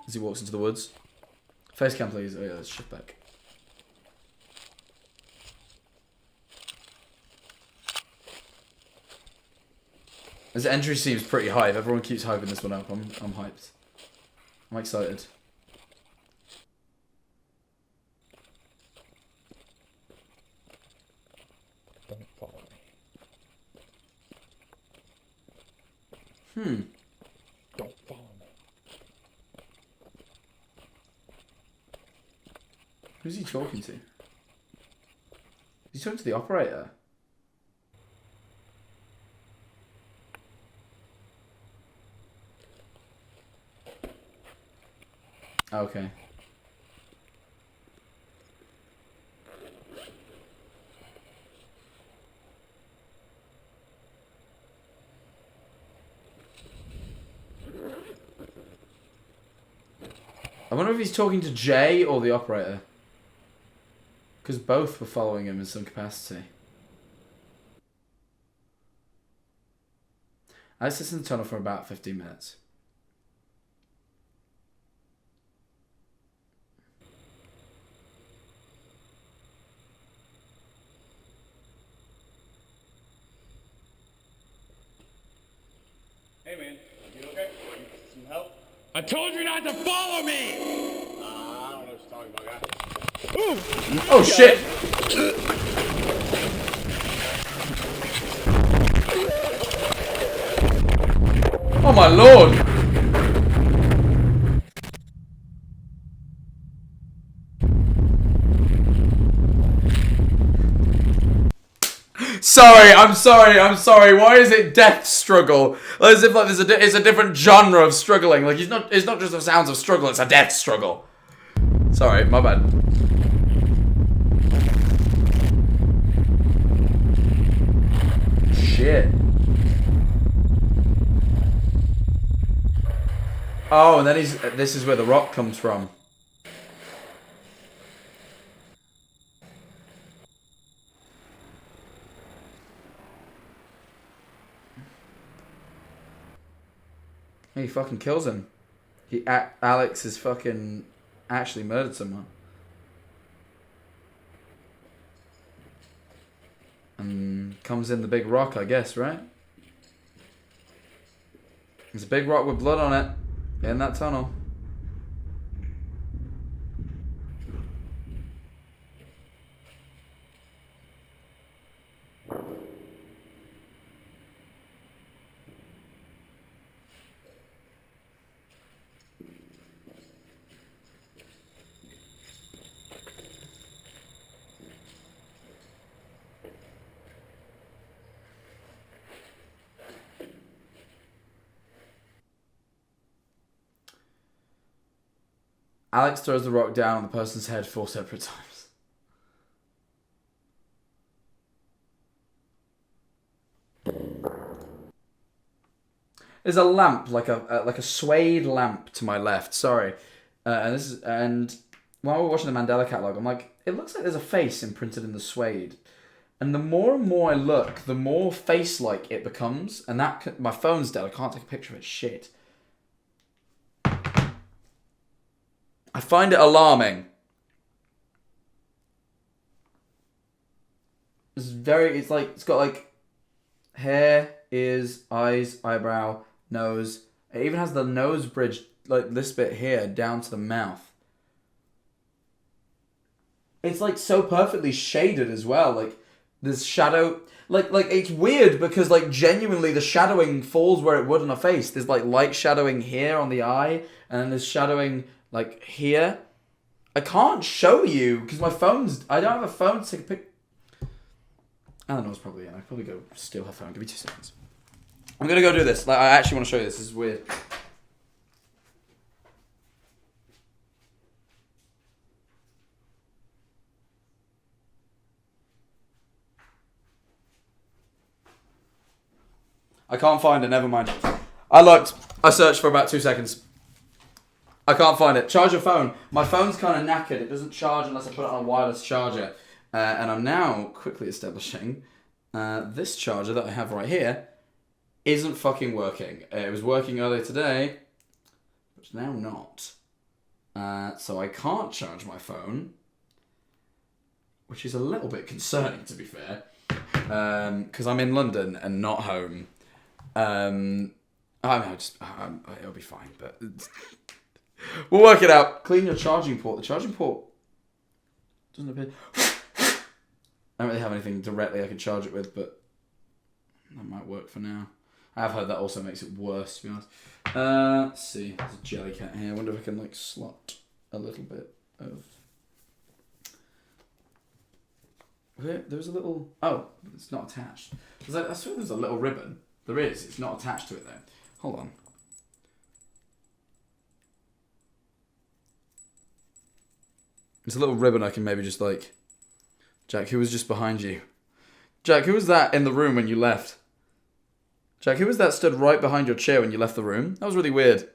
Speaker 1: as he walks into the woods. Face cam please. Oh yeah, let's shift back. This entry seems pretty hype. Everyone keeps hyping this one up. I'm hyped. I'm excited.
Speaker 8: Don't follow me. Don't follow me.
Speaker 1: Who's he talking to? He's talking to the operator. Okay. I wonder if he's talking to Jay or the operator. Because both were following him in some capacity. I sit in the tunnel for about 15 minutes.
Speaker 4: Hey man, you okay? Some help? I told you not to follow me! I don't know what you're talking about, guy. Ooh!
Speaker 1: Oh shit! Oh my lord! I'm sorry. Why is it death struggle? As if like it's a different genre of struggling. Like it's not just the sounds of struggle, it's a death struggle. Sorry, my bad. Shit. Oh, and then this is where the rock comes from. He fucking kills him. Alex is fucking actually murdered someone. And comes in the big rock, I guess, right? There's a big rock with blood on it in that tunnel. Alex throws the rock down on the person's head 4 separate times. There's a lamp, like a suede lamp to my left. Sorry, and while we're watching the Mandela catalog, I'm like, it looks like there's a face imprinted in the suede. And the more and more I look, the more face-like it becomes. And that my phone's dead. I can't take a picture of it. Shit. I find it alarming. It's like, it's got like hair, ears, eyes, eyebrow, nose. It even has the nose bridge, like this bit here, down to the mouth. It's like so perfectly shaded as well. Like there's shadow, like it's weird because like genuinely the shadowing falls where it would on a face. There's like light shadowing here on the eye, and then there's shadowing like here I can't show you because my phone's... I don't have a phone to take a pic... Eleanor's probably in. I'd probably go steal her phone. Give me 2 seconds. I'm going to go do this. Like, I actually want to show you this. This is weird. I can't find it. Never mind. I looked. I searched for about 2 seconds. I can't find it. Charge your phone. My phone's kind of knackered. It doesn't charge unless I put it on a wireless charger. And I'm now quickly establishing this charger that I have right here isn't fucking working. It was working earlier today, but it's now not. So I can't charge my phone, which is a little bit concerning, to be fair, because I'm in London and not home. I mean, it'll be fine, but we'll work it out. Clean your charging port. The charging port doesn't appear. I don't really have anything directly I can charge it with, but that might work for now. I have heard that also makes it worse, to be honest. Let's see. There's a jelly cat here. I wonder if I can, like, slot a little bit of... There's a little... Oh, it's not attached. I swear there's a little ribbon. There is. It's not attached to it, though. Hold on. There's a little ribbon I can maybe just, like... Jack, who was just behind you? Jack, who was that in the room when you left? Jack, who was that stood right behind your chair when you left the room? That was really weird.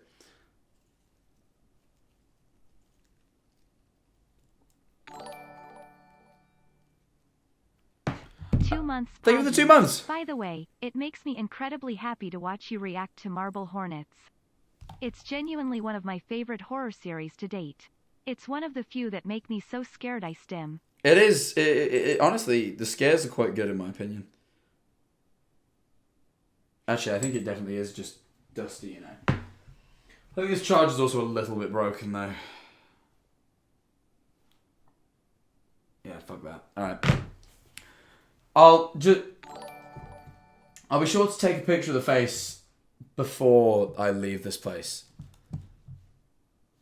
Speaker 2: 2 months.
Speaker 1: Thank you for the 2 months.
Speaker 2: By the way, it makes me incredibly happy to watch you react to Marble Hornets. It's genuinely one of my favorite horror series to date. It's one of the few that make me so scared I stim.
Speaker 1: It is. Honestly, the scares are quite good in my opinion. Actually, I think it definitely is just dusty, you know. I think this charge is also a little bit broken, though. Yeah, fuck that. Alright. I'll be sure to take a picture of the face before I leave this place.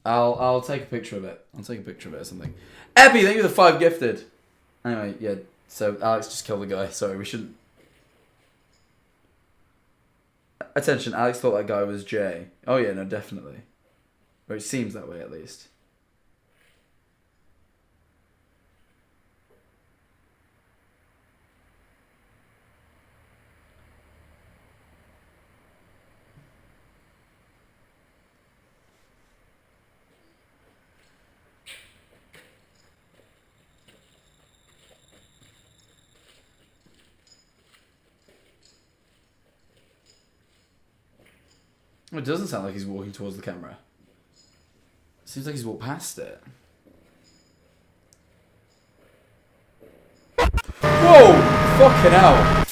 Speaker 1: I'll take a picture of it. I'll take a picture of it or something. Epi, thank you for the 5 gifted. Anyway, yeah. So Alex just killed the guy. Sorry, we shouldn't. Attention, Alex thought that guy was Jay. Oh yeah, no, definitely. Or it seems that way at least. It doesn't sound like he's walking towards the camera. It seems like he's walked past it. Whoa! Fucking hell!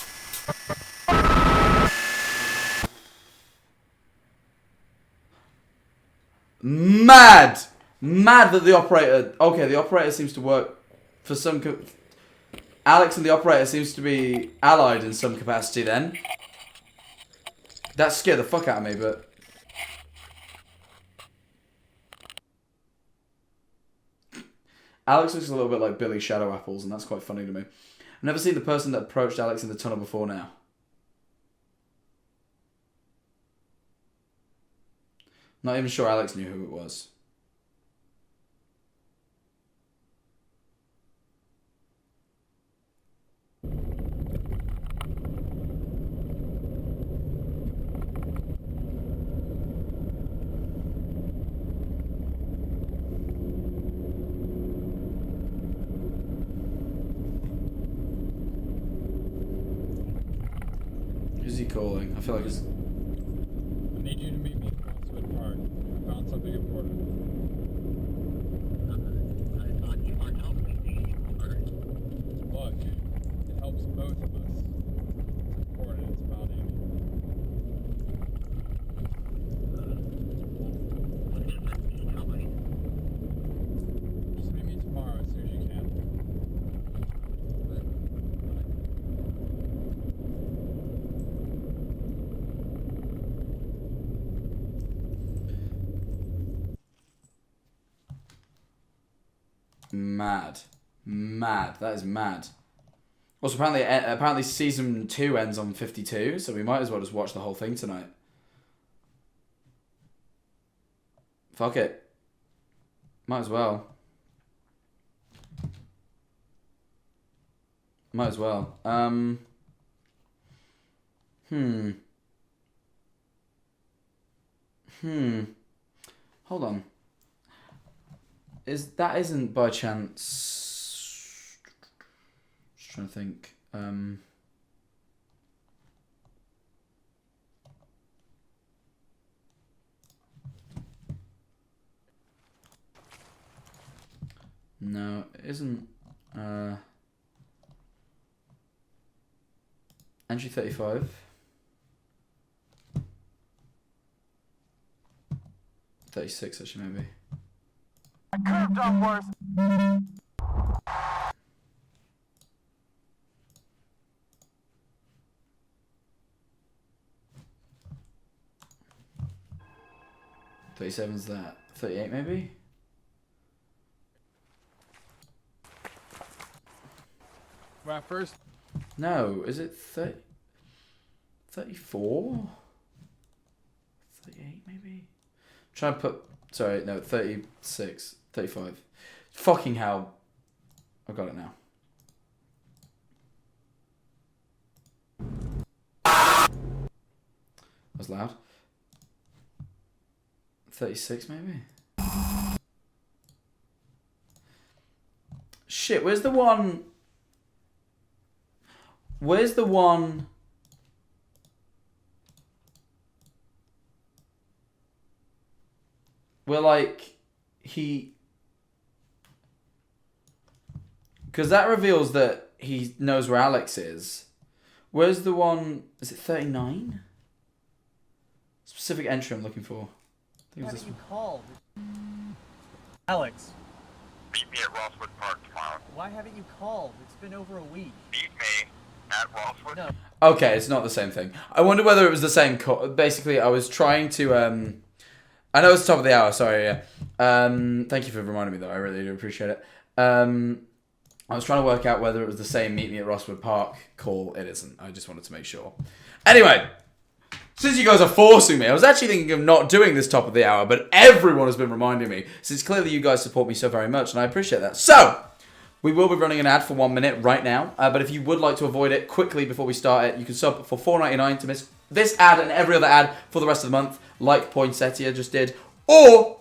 Speaker 1: Mad! Mad that the operator... Okay, the operator seems to work for some... Alex and the operator seems to be allied in some capacity then. That scared the fuck out of me, but... Alex looks a little bit like Billy Shadow Apples, and that's quite funny to me. I've never seen the person that approached Alex in the tunnel before now. Not even sure Alex knew who it was. Who's he calling? I feel like it's...
Speaker 3: I need you to meet me at Woodswood Park. I found something important.
Speaker 7: I thought you weren't helping me.
Speaker 3: Look, it helps both of us. It's important. It's about Amy. Just meet me tomorrow as soon as you can.
Speaker 1: Mad. Mad. That is mad. Also, apparently season 2 ends on 52, so we might as well just watch the whole thing tonight. Fuck it. Might as well. Might as well. Hold on. Isn't by chance... Just trying to think. No, it isn't. Entry 35. 36 actually maybe.
Speaker 9: I could have done worse.
Speaker 1: 37's that. 38 maybe?
Speaker 3: Right first.
Speaker 1: No, is it 30? 34? 38 maybe? Try and put... Sorry, no, 36. 35. Fucking hell. I've got it now. That was loud. 36 maybe? Shit, where's the one... Where's the one... where, like, he... Because that reveals that he knows where Alex is. Where's the one... Is it 39? Specific entry I'm looking for. I think it was this one.
Speaker 6: Called? Alex,
Speaker 9: Meet me at Rosswood Park tomorrow.
Speaker 6: why haven't you called? It's been over a week.
Speaker 9: Meet me at Rosswood.
Speaker 6: No.
Speaker 1: Okay, it's not the same thing. I wonder whether it was the same... Basically, I was trying to... I know it's the top of the hour, sorry, yeah. Thank you for reminding me, though. I really do appreciate it. I was trying to work out whether it was the same Meet Me at Rosswood Park call. It isn't. I just wanted to make sure. Anyway, since you guys are forcing me, I was actually thinking of not doing this top of the hour, but everyone has been reminding me, since clearly you guys support me so very much, and I appreciate that. So, we will be running an ad for 1 minute right now, but if you would like to avoid it quickly before we start it, you can sub for $4.99 to miss this ad and every other ad for the rest of the month, like Poinsettia just did, or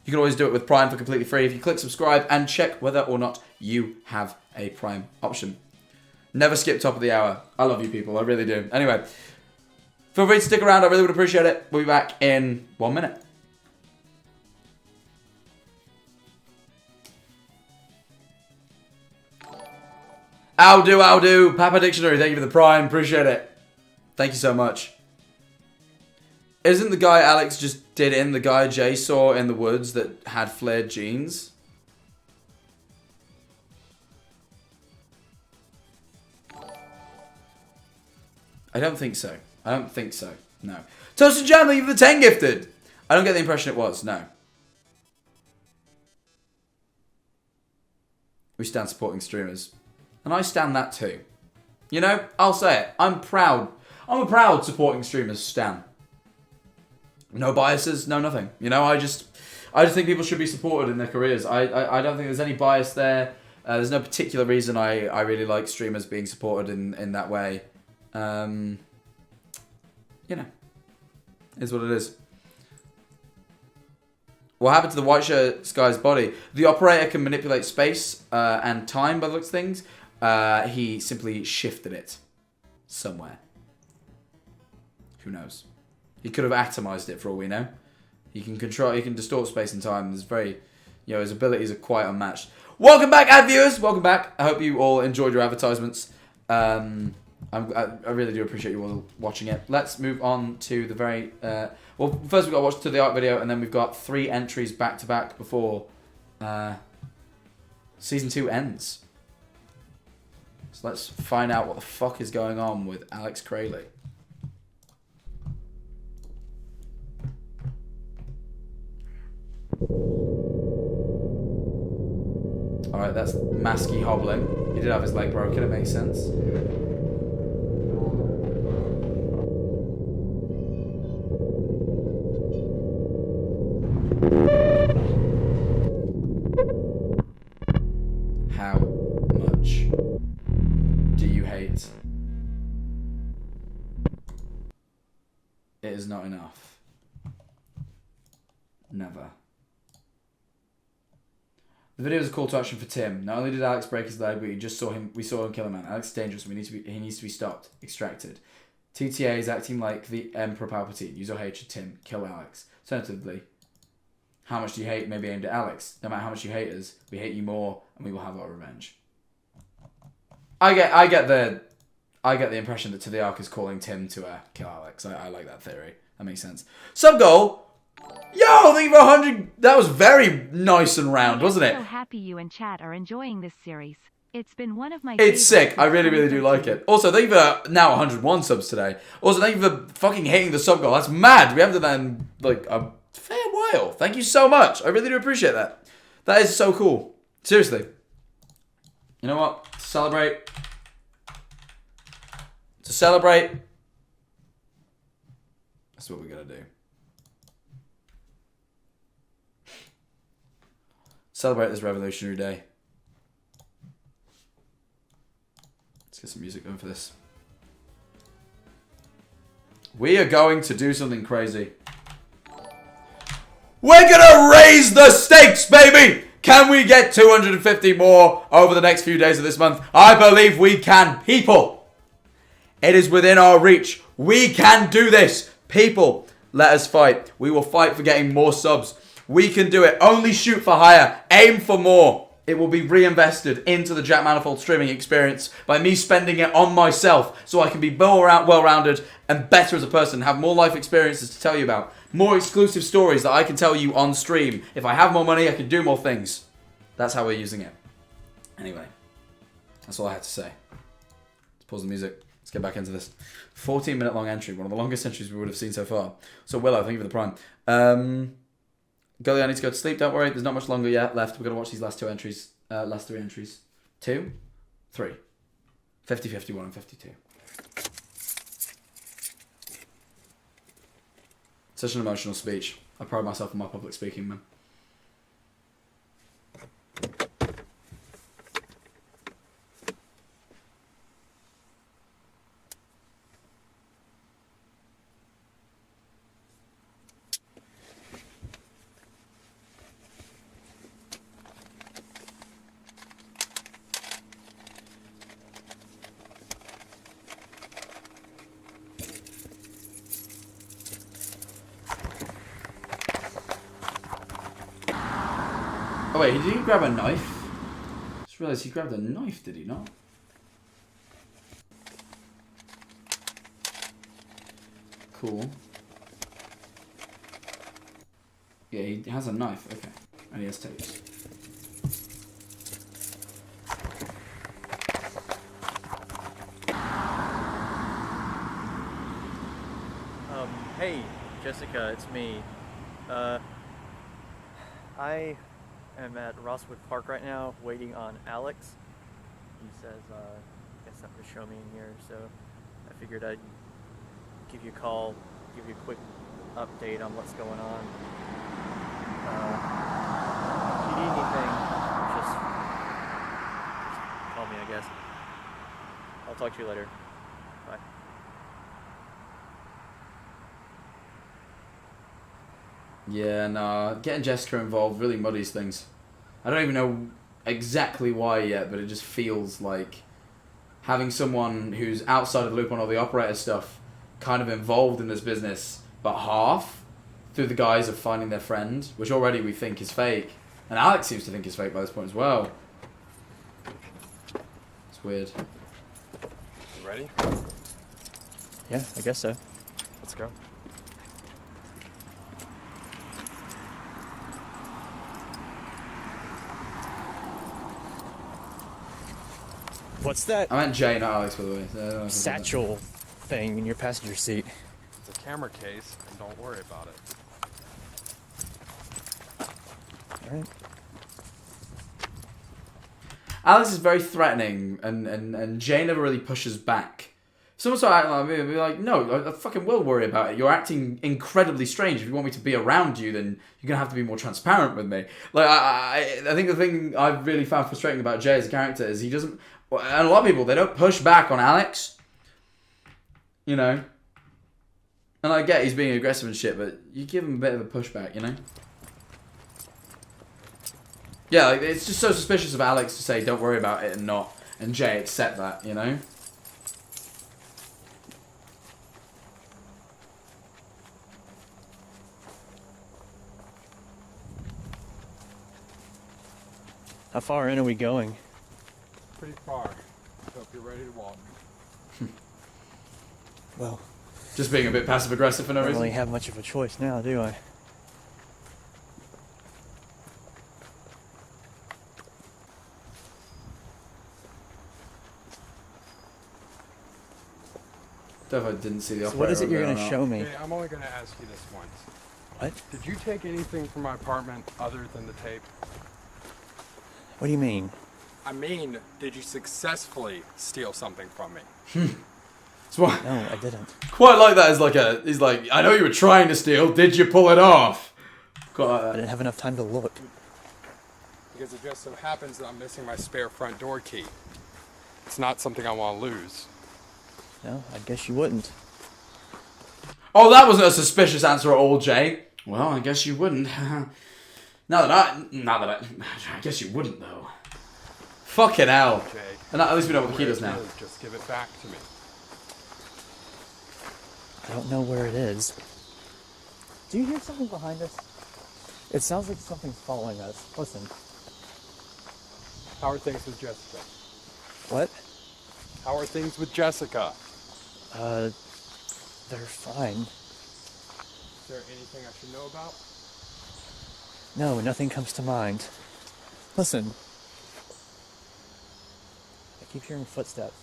Speaker 1: you can always do it with Prime for completely free if you click subscribe and check whether or not you have a Prime option. Never skip top of the hour. I love you people, I really do. Anyway, feel free to stick around, I really would appreciate it. We'll be back in 1 minute. I'll do. Papa Dictionary, thank you for the Prime, appreciate it. Thank you so much. Isn't the guy Alex just did in the guy Jay saw in the woods that had flared jeans? I don't think so. I don't think so. No. Toasted Jam, thank you for the 10 gifted. I don't get the impression it was. No. We stand supporting streamers. And I stand that too. You know, I'll say it. I'm proud. I'm a proud supporting streamers stan. No biases, no nothing. You know, I just think people should be supported in their careers. I don't think there's any bias there. There's no particular reason I really like streamers being supported in that way. You know, is what it is. What happened to the white shirt guy's body? The operator can manipulate space and time by the looks of things. He simply shifted it somewhere. Who knows? He could have atomized it for all we know. He can control. He can distort space and time. There's very, you know, his abilities are quite unmatched. Welcome back, ad viewers. Welcome back. I hope you all enjoyed your advertisements. I really do appreciate you all watching it. Let's move on to the very... well, first we've got to watch To The Art video, and then we've got 3 entries back-to-back before Season 2 ends. So let's find out what the fuck is going on with Alex Crayley. Alright, that's Masky hobbling. He did have his leg broken, it makes sense. How much do you hate? It is not enough. Never. The video is a call to action for Tim. Not only did Alex break his leg, but we saw him kill a man. Alex is dangerous. He needs to be stopped. Extracted. TTA is acting like the Emperor Palpatine. Use your hatred, Tim. Kill Alex. Alternatively, how much do you hate may be aimed at Alex. No matter how much you hate us, we hate you more, and we will have our revenge. I get the impression that To The Arc is calling Tim to kill Alex. I like that theory. That makes sense. Sub goal. Yo, thank you for 100. That was very nice and round, wasn't it?
Speaker 2: I'm so happy you and chat are enjoying this series. It's been one of my
Speaker 1: It's sick. I really, really do like it. Also, thank you for now 101 subs today. Also, thank you for fucking hitting the sub goal. That's mad. We haven't done that in like a fair while. Thank you so much. I really do appreciate that. That is so cool. Seriously. You know what? To celebrate. That's what we're gonna do. Celebrate this revolutionary day. Let's get some music going for this. We are going to do something crazy. We're gonna raise the stakes, baby! Can we get 250 more over the next few days of this month? I believe we can, people. It is within our reach. We can do this. People, let us fight. We will fight for getting more subs. We can do it. Only shoot for higher. Aim for more. It will be reinvested into the Jack Manifold streaming experience by me spending it on myself so I can be more well-rounded and better as a person, have more life experiences to tell you about, more exclusive stories that I can tell you on stream. If I have more money, I can do more things. That's how we're using it. Anyway, that's all I had to say. Let's pause the music. Let's get back into this. 14-minute long entry. One of the longest entries we would have seen so far. So Willow, thank you for the prime. Gully, I need to go to sleep. Don't worry. There's not much longer yet left. We're going to watch these last three entries. 2, 3. 50, 51, and 52. Such an emotional speech. I pride myself on my public speaking, man. Oh wait, did he grab a knife? Just realised he grabbed a knife, did he not? Cool. Yeah, he has a knife, okay. And he has tapes.
Speaker 6: Hey, Jessica, it's me. I am at Rosswood Park right now, waiting on Alex. He says, I guess something to show me in here, so I figured I'd give you a call, give you a quick update on what's going on. If you need anything, just call me, I guess. I'll talk to you later. Bye.
Speaker 1: Yeah, nah, getting Jessica involved really muddies things. I don't even know exactly why yet, but it just feels like having someone who's outside of the loop on all the operator stuff kind of involved in this business, but half through the guise of finding their friend, which already we think is fake. And Alex seems to think is fake by this point as well. It's weird.
Speaker 3: You ready?
Speaker 6: Yeah, I guess so.
Speaker 3: Let's go.
Speaker 6: What's that
Speaker 1: I meant Jay, not Alex, by the way. So I don't know if
Speaker 6: satchel thing in your passenger seat?
Speaker 3: It's a camera case, and don't worry about it.
Speaker 6: Alright.
Speaker 1: Alex is very threatening, and Jay never really pushes back. Someone started acting like me and be like, no, I fucking will worry about it. You're acting incredibly strange. If you want me to be around you, then you're going to have to be more transparent with me. Like, I think the thing I've really found frustrating about Jay as a character is he doesn't... And a lot of people, they don't push back on Alex. You know? And I get he's being aggressive and shit, but you give him a bit of a pushback, you know? Yeah, like, it's just so suspicious of Alex to say, don't worry about it, and Jay accept that, you know?
Speaker 6: How far in are we going?
Speaker 3: Pretty far. Hope you're ready to walk.
Speaker 6: Well,
Speaker 1: Just being a bit passive aggressive for no
Speaker 6: I don't
Speaker 1: reason.
Speaker 6: really have much of a choice now, do I?
Speaker 1: Definitely didn't see the operator.
Speaker 6: So what is it you're
Speaker 1: going
Speaker 6: going to show me?
Speaker 3: Hey, I'm only going to ask you this once.
Speaker 6: What?
Speaker 3: Did you take anything from my apartment other than the tape?
Speaker 6: What do you mean?
Speaker 3: I mean, did you successfully steal something from me?
Speaker 1: So what?
Speaker 6: No, I didn't.
Speaker 1: Quite like that as like a... He's like, I know you were trying to steal. Did you pull it off? Quite like
Speaker 6: I
Speaker 1: that.
Speaker 6: didn't have enough time to look.
Speaker 3: Because it just so happens that I'm missing my spare front door key. It's not something I want to lose.
Speaker 6: No, I guess you wouldn't.
Speaker 1: Oh, that wasn't a suspicious answer at all, Jay. Well, I guess you wouldn't. I guess you wouldn't, though. Fucking hell.
Speaker 3: Jay,
Speaker 1: And at least we know what the key does now.
Speaker 3: just give it back to me.
Speaker 6: I don't know where it is. Do you hear something behind us? It sounds like something's following us. Listen.
Speaker 3: How are things with Jessica?
Speaker 6: What?
Speaker 3: How are things with Jessica?
Speaker 6: They're fine.
Speaker 3: Is there anything I should know about?
Speaker 6: No, nothing comes to mind. Listen. I keep hearing footsteps.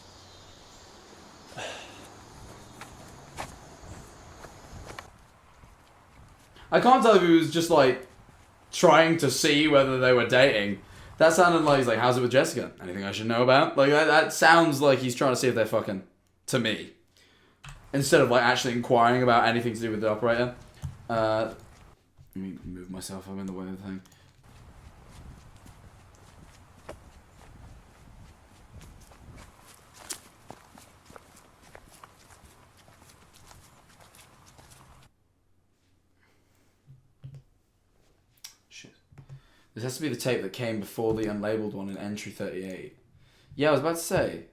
Speaker 1: I can't tell if he was just like trying to see whether they were dating. That sounded like he's like, how's it with Jessica? Anything I should know about? Like that sounds like he's trying to see if they're fucking. To me. Instead of like actually inquiring about anything to do with the operator. Let me move myself. I'm in the way of the thing. Shit. This has to be the tape that came before the unlabeled one in entry 38. Yeah, I was about to say.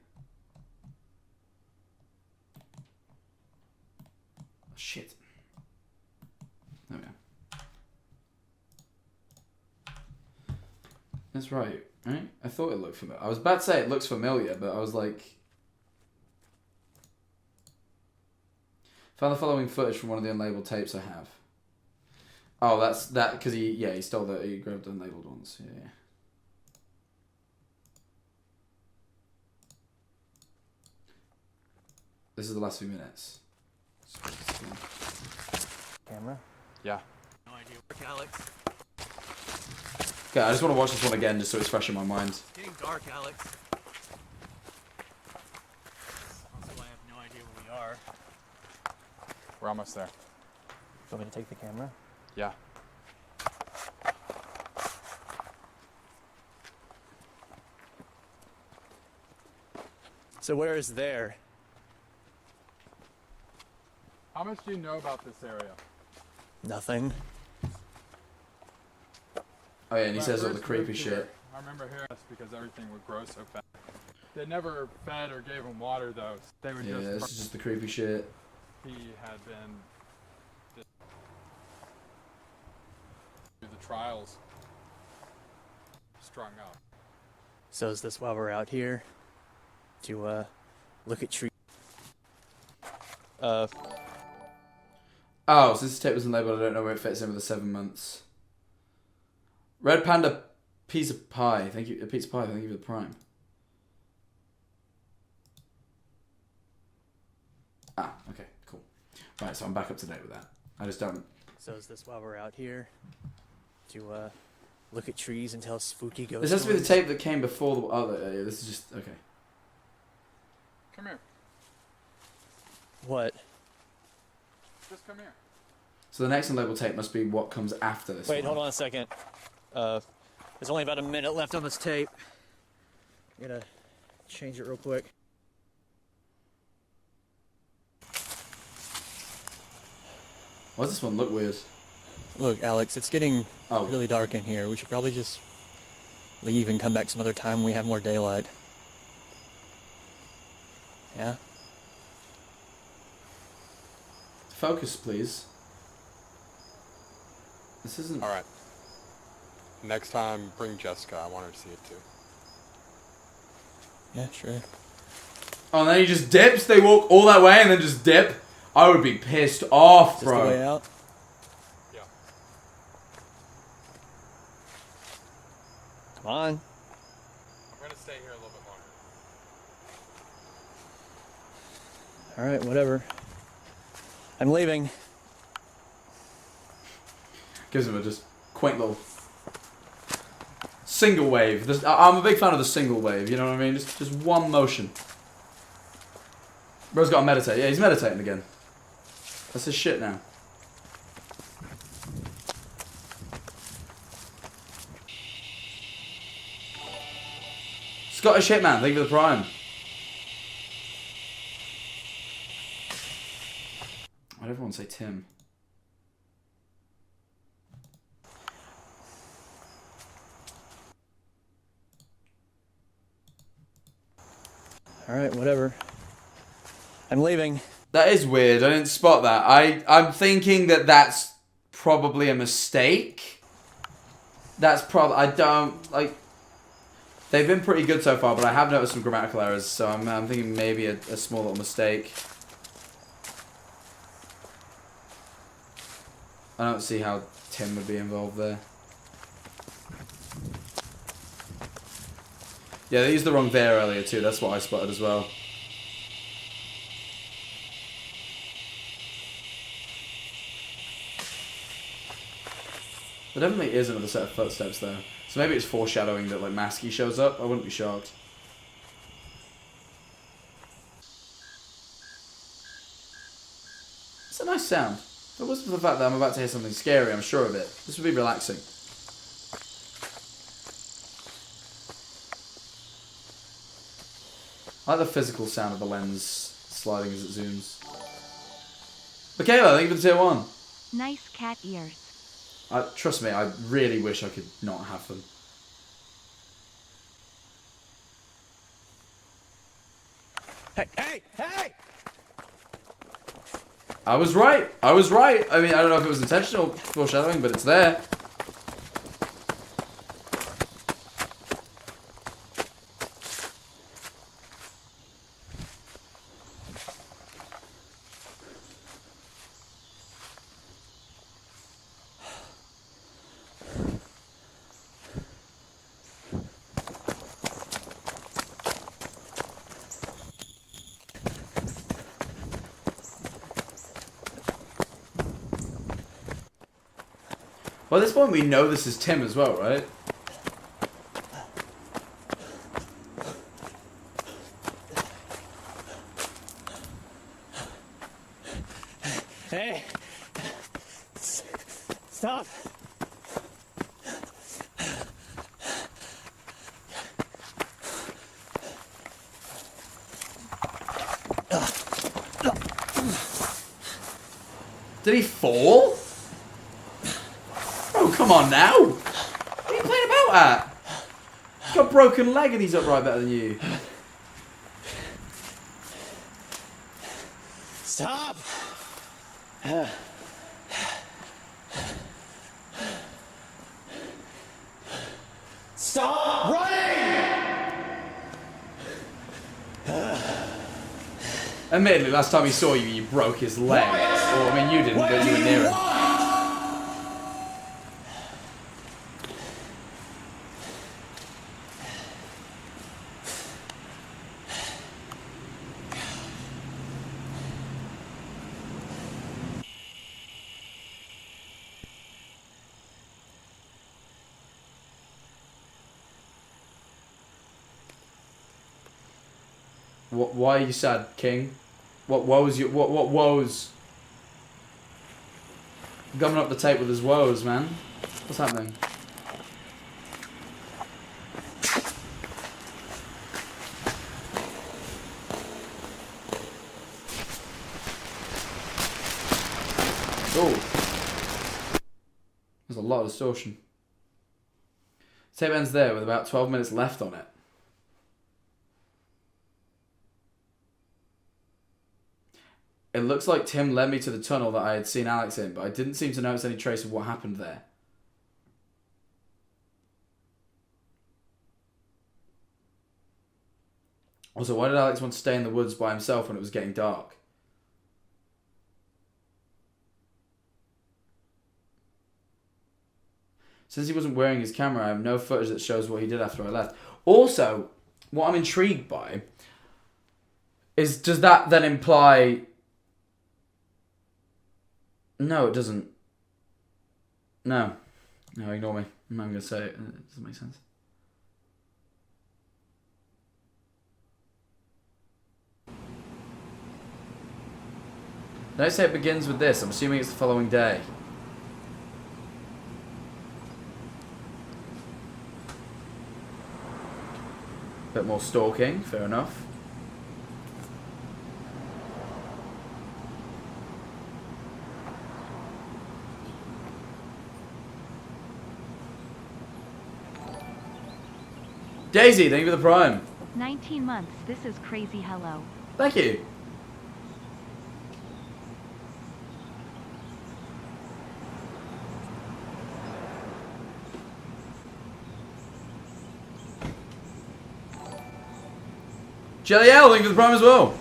Speaker 1: Shit. There we go. That's right, right? I thought it looked familiar. I was about to say it looks familiar, but I was like... Found the following footage from one of the unlabeled tapes I have. Oh, that's that, because he stole the, he grabbed the unlabeled ones, yeah. This is the last few minutes.
Speaker 6: Camera?
Speaker 3: Yeah.
Speaker 6: No idea where Alex.
Speaker 1: Okay, I just want to watch this one again just so it's fresh in my mind.
Speaker 6: It's getting dark, Alex. Also, I have no idea where we are.
Speaker 3: We're almost there.
Speaker 6: Do you want me to take the camera?
Speaker 3: Yeah.
Speaker 6: So where is there?
Speaker 3: How much do you know about this area?
Speaker 6: Nothing.
Speaker 1: Oh yeah, and he
Speaker 3: When I
Speaker 1: says all the
Speaker 3: first
Speaker 1: creepy
Speaker 3: moved
Speaker 1: shit.
Speaker 3: here, I remember hearing this because everything would grow so fast. They never fed or gave him water though. They would
Speaker 1: Yeah,
Speaker 3: just...
Speaker 1: this is just the creepy shit.
Speaker 3: He had been... through the trials. Strung up.
Speaker 6: So is this why we're out here? To, look at trees?
Speaker 1: Oh, so this tape was unlabeled. I don't know where it fits in with the 7 months. Red Panda Pizza Pie. Thank you. Pizza Pie. Thank you for the prime. Ah, okay, cool. Right, so I'm back up to date with that. I just don't.
Speaker 6: So is this why we're out here? To, look at trees and tell spooky ghost
Speaker 1: This has to be the
Speaker 6: stories.
Speaker 1: tape that came before the other. Yeah, this is just okay.
Speaker 3: Come here.
Speaker 6: What?
Speaker 3: Just come here.
Speaker 1: So the next unlabeled tape must be what comes after this.
Speaker 6: Wait,
Speaker 1: one.
Speaker 6: hold on a second. There's only about a minute left on this tape. I'm gonna change it real quick.
Speaker 1: Why does this one look weird?
Speaker 6: Look, Alex, it's getting
Speaker 1: Oh.
Speaker 6: really dark in here. We should probably just leave and come back some other time when we have more daylight. Yeah?
Speaker 1: Focus, please. This isn't.
Speaker 10: All right. Next time, bring Jessica. I want her to see it too.
Speaker 6: Yeah, sure.
Speaker 1: Oh, and then he just dips. They walk all that way and then just dip. I would be pissed off,
Speaker 6: Is this
Speaker 1: bro.
Speaker 6: the way out?
Speaker 10: Yeah.
Speaker 6: Come on.
Speaker 10: I'm gonna stay here a little bit longer.
Speaker 6: Alright, whatever. I'm leaving.
Speaker 1: Gives him a just quaint little single wave. I'm a big fan of the single wave, you know what I mean? Just one motion. Bro's got to meditate. Yeah, he's meditating again. That's his shit now. Scottish Hitman, thank you for the prime. Why'd everyone say Tim?
Speaker 6: Alright, whatever. I'm leaving.
Speaker 1: That is weird. I didn't spot that. I'm thinking that that's probably a mistake. That's probably... I don't... Like... They've been pretty good so far, but I have noticed some grammatical errors, so I'm thinking maybe a small little mistake. I don't see how Tim would be involved there. Yeah, they used the wrong there earlier too. That's what I spotted as well. There definitely is another set of footsteps there. So maybe it's foreshadowing that like Masky shows up. I wouldn't be shocked. It's a nice sound. If it wasn't for the fact that I'm about to hear something scary, I'm sure of it. This would be relaxing. I like the physical sound of the lens sliding as it zooms. Michaela, thank you for the tier 1.
Speaker 2: Nice cat ears.
Speaker 1: Trust me, I really wish I could not have them.
Speaker 6: Hey, hey, hey!
Speaker 1: I was right. I was right. I mean, I don't know if it was intentional foreshadowing, but it's there. Well, at this point, we know this is Tim as well, right?
Speaker 6: Hey! Stop!
Speaker 1: Did he fall? Oh, come on now! What are you playing about at? He's got a broken leg and he's upright better than you.
Speaker 6: Stop! Stop running!
Speaker 1: Admittedly, last time he saw you, you broke his leg. Or, I mean, you didn't, but you were near him. Why are you sad, King? What woes you? What woes? Gumming up the tape with his woes, man. What's happening? Oh, there's a lot of distortion. Tape ends there with about 12 minutes left on it. It looks like Tim led me to the tunnel that I had seen Alex in, but I didn't seem to notice any trace of what happened there. Also, why did Alex want to stay in the woods by himself when it was getting dark? Since he wasn't wearing his camera, I have no footage that shows what he did after I left. Also, what I'm intrigued by is, does that then imply... No, it doesn't. No, ignore me. I'm not going to say it. It doesn't make sense. Don't say it begins with this. I'm assuming it's the following day. Bit more stalking, fair enough. Daisy, thank you for the prime.
Speaker 2: 19 months, this is crazy. Hello.
Speaker 1: Thank you. Jelly L, thank you for the prime as well.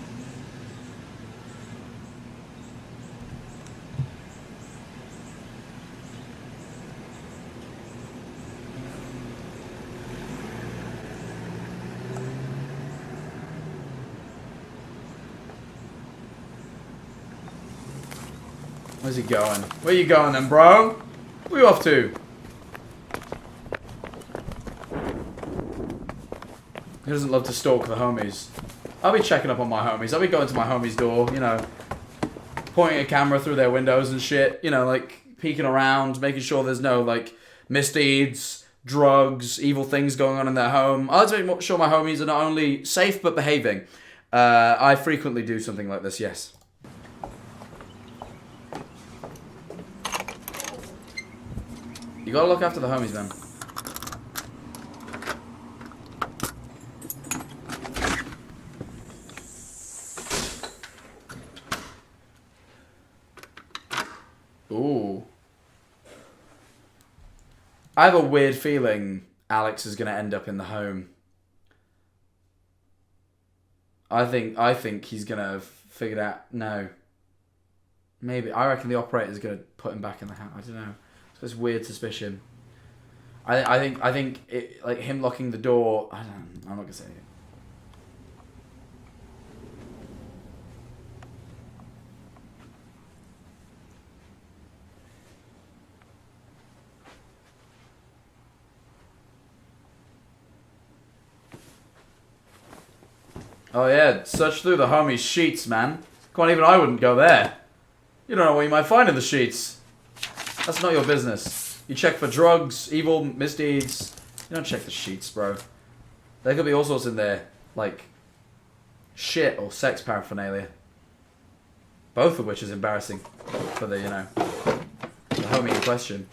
Speaker 1: Where's he going? Where you going then, bro? Where you off to? Who doesn't love to stalk the homies? I'll be checking up on my homies. I'll be going to my homies' door, you know, pointing a camera through their windows and shit, you know, like peeking around, making sure there's no, like, misdeeds, drugs, evil things going on in their home. I like to make sure my homies are not only safe but behaving. I frequently do something like this, yes. You gotta look after the homies, man. Ooh. I have a weird feeling Alex is gonna end up in the home. I think he's gonna figure out. No. Maybe. I reckon the operator's gonna put him back in the house. I don't know. It's this weird suspicion. I think it, like him locking the door. I don't know. I'm not gonna say it. Oh yeah, search through the homies' sheets, man. Come on, even I wouldn't go there. You don't know what you might find in the sheets. That's not your business. You check for drugs, evil misdeeds. You don't check the sheets, bro. There could be all sorts in there, like shit or sex paraphernalia. Both of which is embarrassing for the, you know, the homie in question.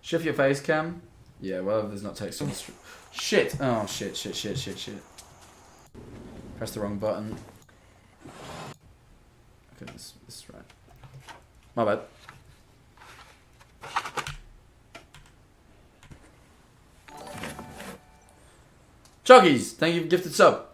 Speaker 1: Shift your face cam. Yeah, well, there's not text on the stream. Shit! Oh, shit. Press the wrong button. Okay, this is right. My bad. Chuggies, thank you for gifted sub.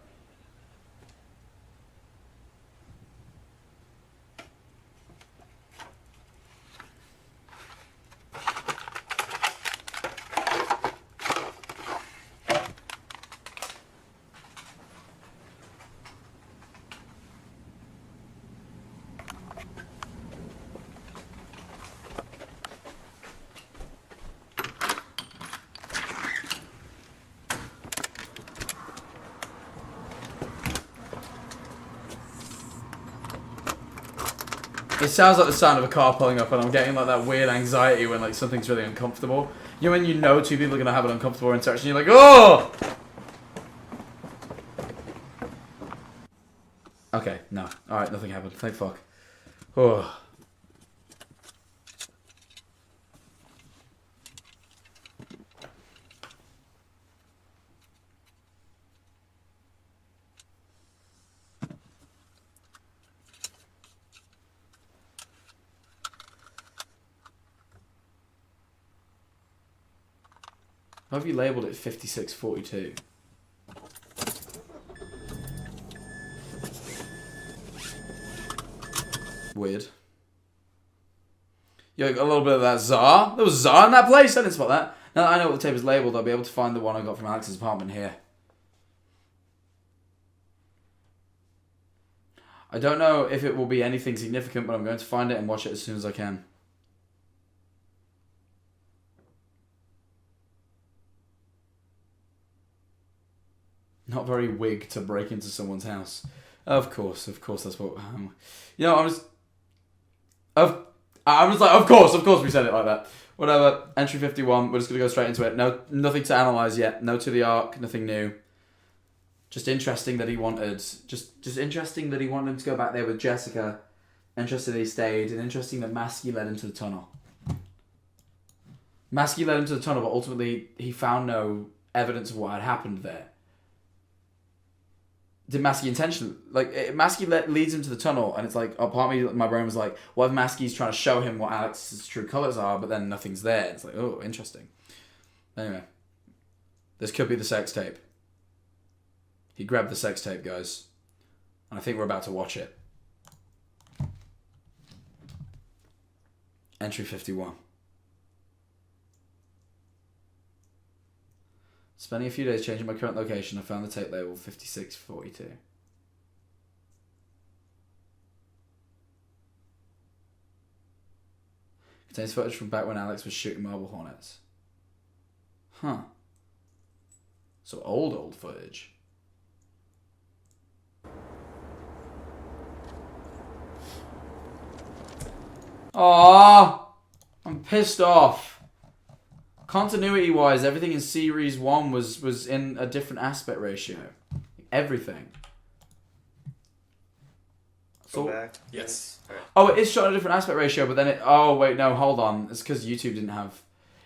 Speaker 1: It sounds like the sound of a car pulling up, and I'm getting like that weird anxiety when like something's really uncomfortable. You know when you know two people are gonna have an uncomfortable interaction, you're like, oh! Okay, no. Alright, nothing happened. Thank fuck. Oh. How have you labelled it 5642? Weird. You got a little bit of that Tsar. There was Tsar in that place. I didn't spot that. Now that I know what the tape is labelled, I'll be able to find the one I got from Alex's apartment here. I don't know if it will be anything significant, but I'm going to find it and watch it as soon as I can. Not very wig to break into someone's house. Of course, that's what... you know, I'm just like, of course we said it like that. Whatever, entry 51, we're just going to go straight into it. No, nothing to analyse yet. No to the arc, nothing new. Just interesting that he wanted... Just interesting that he wanted him to go back there with Jessica. Interesting that he stayed. And interesting that Maskey led him to the tunnel. Maskey led him to the tunnel, but ultimately he found no evidence of what had happened there. Did Maskey intentionally... Like, Maskey leads him to the tunnel, and it's like... Oh, part of me, my brain was like, what if Maskey's trying to show him what Alex's true colours are, but then nothing's there? It's like, oh, interesting. Anyway. This could be the sex tape. He grabbed the sex tape, guys. And I think we're about to watch it. Entry 51. Spending a few days changing my current location, I found the tape label 5642. Contains footage from back when Alex was shooting Marble Hornets. Huh. So old footage. Aww! I'm pissed off. Continuity-wise, everything in Series 1 was in a different aspect ratio. Everything. So,
Speaker 11: back.
Speaker 3: Yes.
Speaker 11: Right.
Speaker 1: Oh, it is shot in a different aspect ratio, but then it... Oh, wait, no, hold on. It's because YouTube didn't have...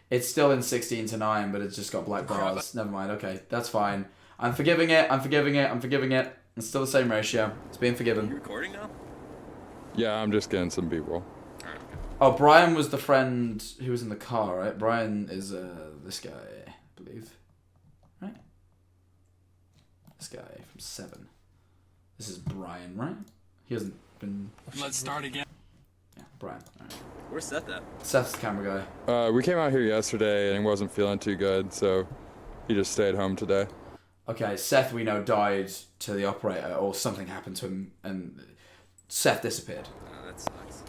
Speaker 1: It's still in 16:9, but it's just got black bars. Never mind, okay. That's fine. I'm forgiving it. It's still the same ratio. It's being forgiven.
Speaker 11: Are you recording now?
Speaker 10: Yeah, I'm just getting some B-roll.
Speaker 1: Oh, Brian was the friend who was in the car, right? Brian is this guy, I believe. Right? This guy from 7. This is Brian, right? He hasn't been...
Speaker 3: Let's start again.
Speaker 1: Yeah, Brian. All right.
Speaker 11: Where's Seth at?
Speaker 1: Seth's the camera guy.
Speaker 10: We came out here yesterday and he wasn't feeling too good, so he just stayed home today.
Speaker 1: Okay, Seth, we know, died to the operator, or something happened to him, and Seth disappeared.
Speaker 11: Oh, that sucks.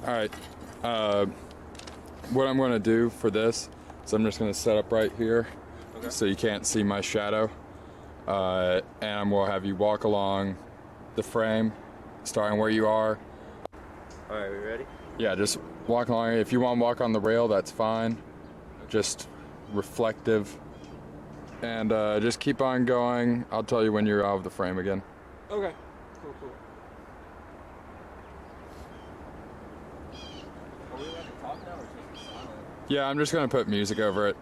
Speaker 10: Alright, what I'm going to do for this is I'm just going to set up right here, okay, so you can't see my shadow, and we'll have you walk along the frame, starting where you are.
Speaker 11: Alright, we ready?
Speaker 10: Yeah, just walk along. If you want to walk on the rail, that's fine. Just reflective. And just keep on going. I'll tell you when you're out of the frame again.
Speaker 3: Okay. Cool.
Speaker 11: Are we allowed to talk now or just be silent?
Speaker 10: Yeah, I'm just going to put music over it.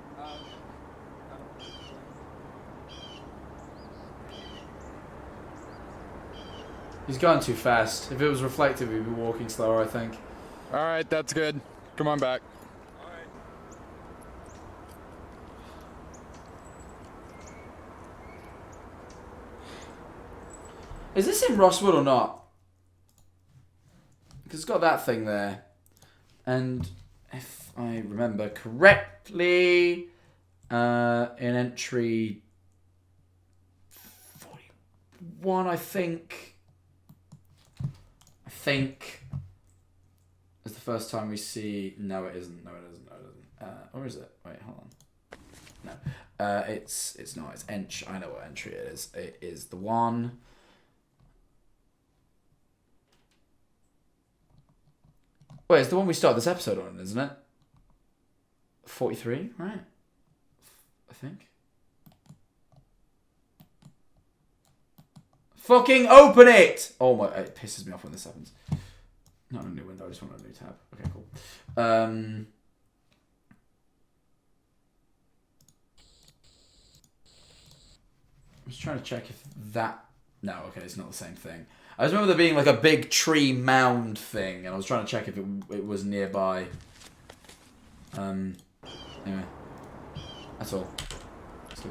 Speaker 1: He's gone too fast. If it was reflective, he'd be walking slower, I think.
Speaker 10: Alright, that's good. Come on back.
Speaker 11: Alright.
Speaker 1: Is this in Rosswood or not? Because it's got that thing there. And if I remember correctly, in entry 41, I think is the first time we see... No, it isn't. Or is it? Wait, hold on. It's not. It's Ench. I know what entry it is. It is the one. Wait, it's the one we started this episode on, isn't it? 43, right? I think. Fucking open it! Oh my, it pisses me off when this happens. Not a new window, I just want a new tab. Okay, cool. I'm just trying to check if that... No, okay, it's not the same thing. I just remember there being like a big tree mound thing, and I was trying to check if it was nearby. Anyway. That's all. That's all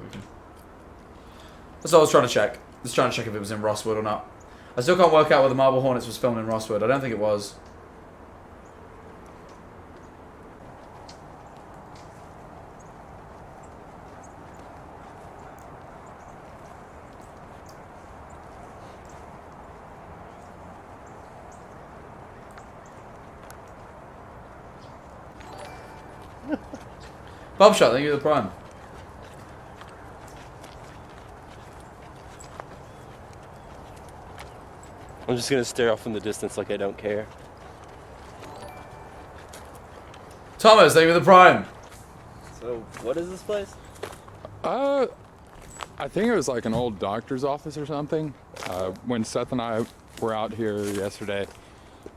Speaker 1: I was trying to check. Just trying to check if it was in Rosswood or not. I still can't work out whether Marble Hornets was filmed in Rosswood. I don't think it was. Bob Shot, thank you for the prime.
Speaker 11: I'm just gonna stare off in the distance like I don't care.
Speaker 1: Thomas, thank you for the prime.
Speaker 11: So, what is this place?
Speaker 10: I think it was like an old doctor's office or something. When Seth and I were out here yesterday,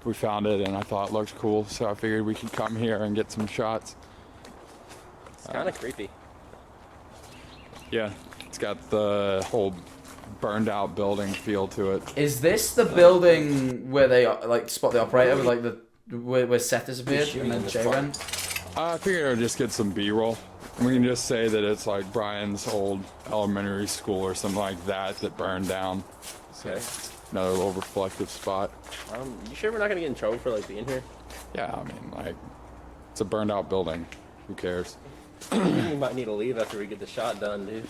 Speaker 10: we found it and I thought it looked cool, so I figured we could come here and get some shots.
Speaker 11: It's kind of creepy.
Speaker 10: Yeah, it's got the whole burned out building feel to it.
Speaker 1: Is this the building where they like spot the operator with like the where Seth disappeared and then Jay went?
Speaker 10: I figured I'd just get some B-roll. We can just say that it's like Brian's old elementary school or something like that that burned down. So
Speaker 11: Okay.
Speaker 10: another little reflective spot.
Speaker 11: You sure we're not gonna get in trouble for like being here?
Speaker 10: Yeah, I mean, like, it's a burned out building. Who cares?
Speaker 11: We might need to leave after we get the shot done, dude.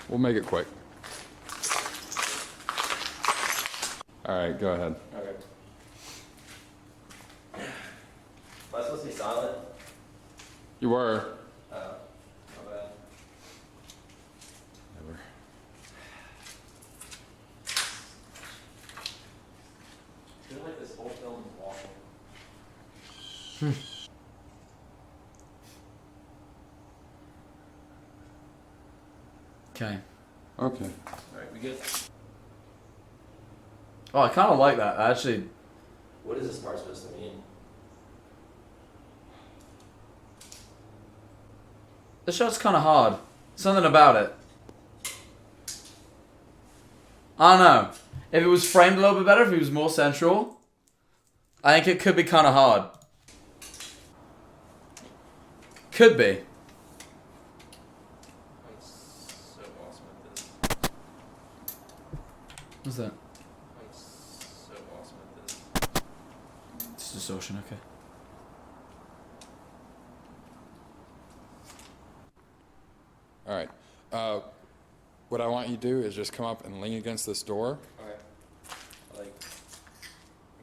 Speaker 10: We'll make it quick. Alright, go ahead.
Speaker 11: Okay. Am I supposed to be silent?
Speaker 10: You were.
Speaker 11: Oh, my bad.
Speaker 10: Never.
Speaker 11: I feel like this whole film is walking.
Speaker 1: Okay.
Speaker 10: Okay.
Speaker 11: Alright, we good?
Speaker 1: Oh, I kind of like that. Actually,
Speaker 11: What is this part supposed to mean?
Speaker 1: the shot's kind of hard. Something about it. I don't know. If it was framed a little bit better, if it was more central, I think it could be kind of hard. Could be.
Speaker 11: I'm so awesome at this.
Speaker 1: What's that?
Speaker 11: I'm so awesome at this.
Speaker 1: It's distortion, okay.
Speaker 10: Alright. What I want you to do is just come up and lean against this door.
Speaker 11: Okay. Like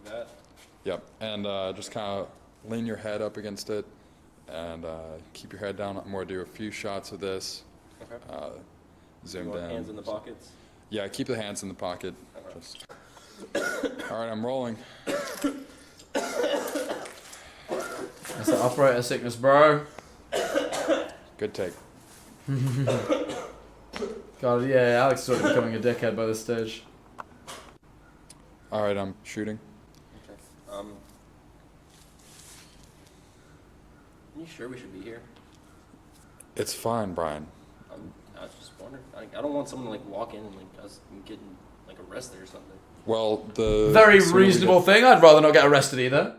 Speaker 11: that?
Speaker 10: Yep. And just kind of lean your head up against it and keep your head down. I'm going to do a few shots of this.
Speaker 11: Okay.
Speaker 10: Zoomed in.
Speaker 11: Hands in the pockets?
Speaker 10: Yeah, keep the hands in the pocket.
Speaker 11: Okay.
Speaker 10: Just... Alright, I'm rolling.
Speaker 1: That's the operator sickness, bro.
Speaker 10: Good take.
Speaker 1: God, yeah, Alex is sort of becoming a dickhead by this stage.
Speaker 10: Alright, I'm shooting.
Speaker 11: Okay. You sure we should be here?
Speaker 10: It's fine, Brian.
Speaker 11: I was just wondering. I don't want someone to like walk in and like us getting like arrested or something.
Speaker 10: Well, the...
Speaker 1: Very reasonable thing. I'd rather not get arrested either.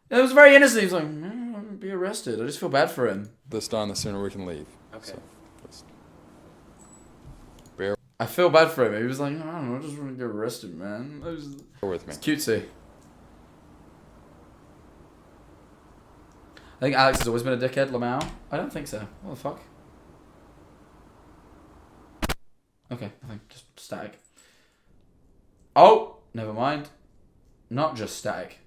Speaker 1: It was very innocent. He was like, I'm gonna be arrested. I just feel bad for him.
Speaker 10: This done, the sooner we can leave.
Speaker 11: Okay.
Speaker 10: So, just bear
Speaker 1: I feel bad for him. He was like, I don't know, I just want to get arrested, man.
Speaker 10: with me.
Speaker 1: It's cutesy. I think Alex has always been a dickhead, Lamau. I don't think so. What the fuck? Okay, nothing. Just static. Oh! Never mind. Not just static.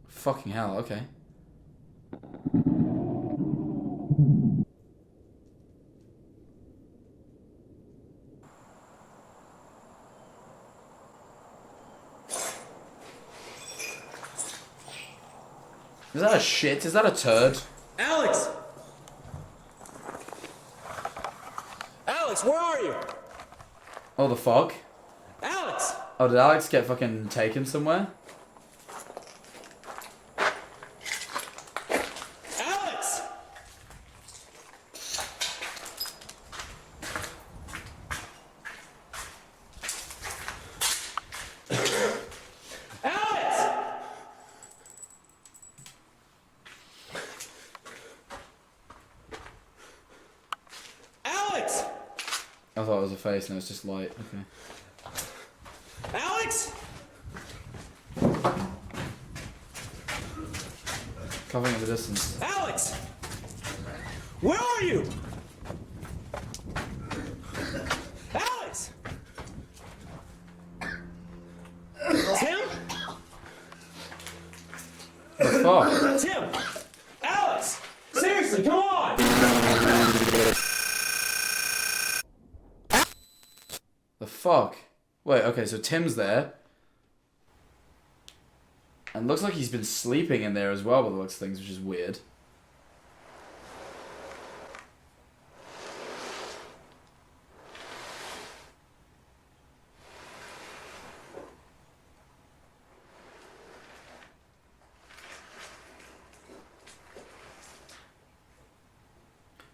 Speaker 1: Fucking hell, okay. Is that a shit? Is that a turd?
Speaker 11: Alex! Alex, where are you?
Speaker 1: Oh, the fog?
Speaker 11: Alex!
Speaker 1: Oh, did Alex get fucking taken somewhere?
Speaker 11: Alex! Alex! Alex!
Speaker 1: I thought it was a face and it was just light. Okay.
Speaker 11: Alex!
Speaker 1: Covering in the distance.
Speaker 11: Alex! Where are you? Alex! Tim?
Speaker 1: The fuck?
Speaker 11: Tim! Alex! Seriously, come on!
Speaker 1: The fuck? Wait, okay, so Tim's there. And looks like he's been sleeping in there as well by the looks of things, which is weird.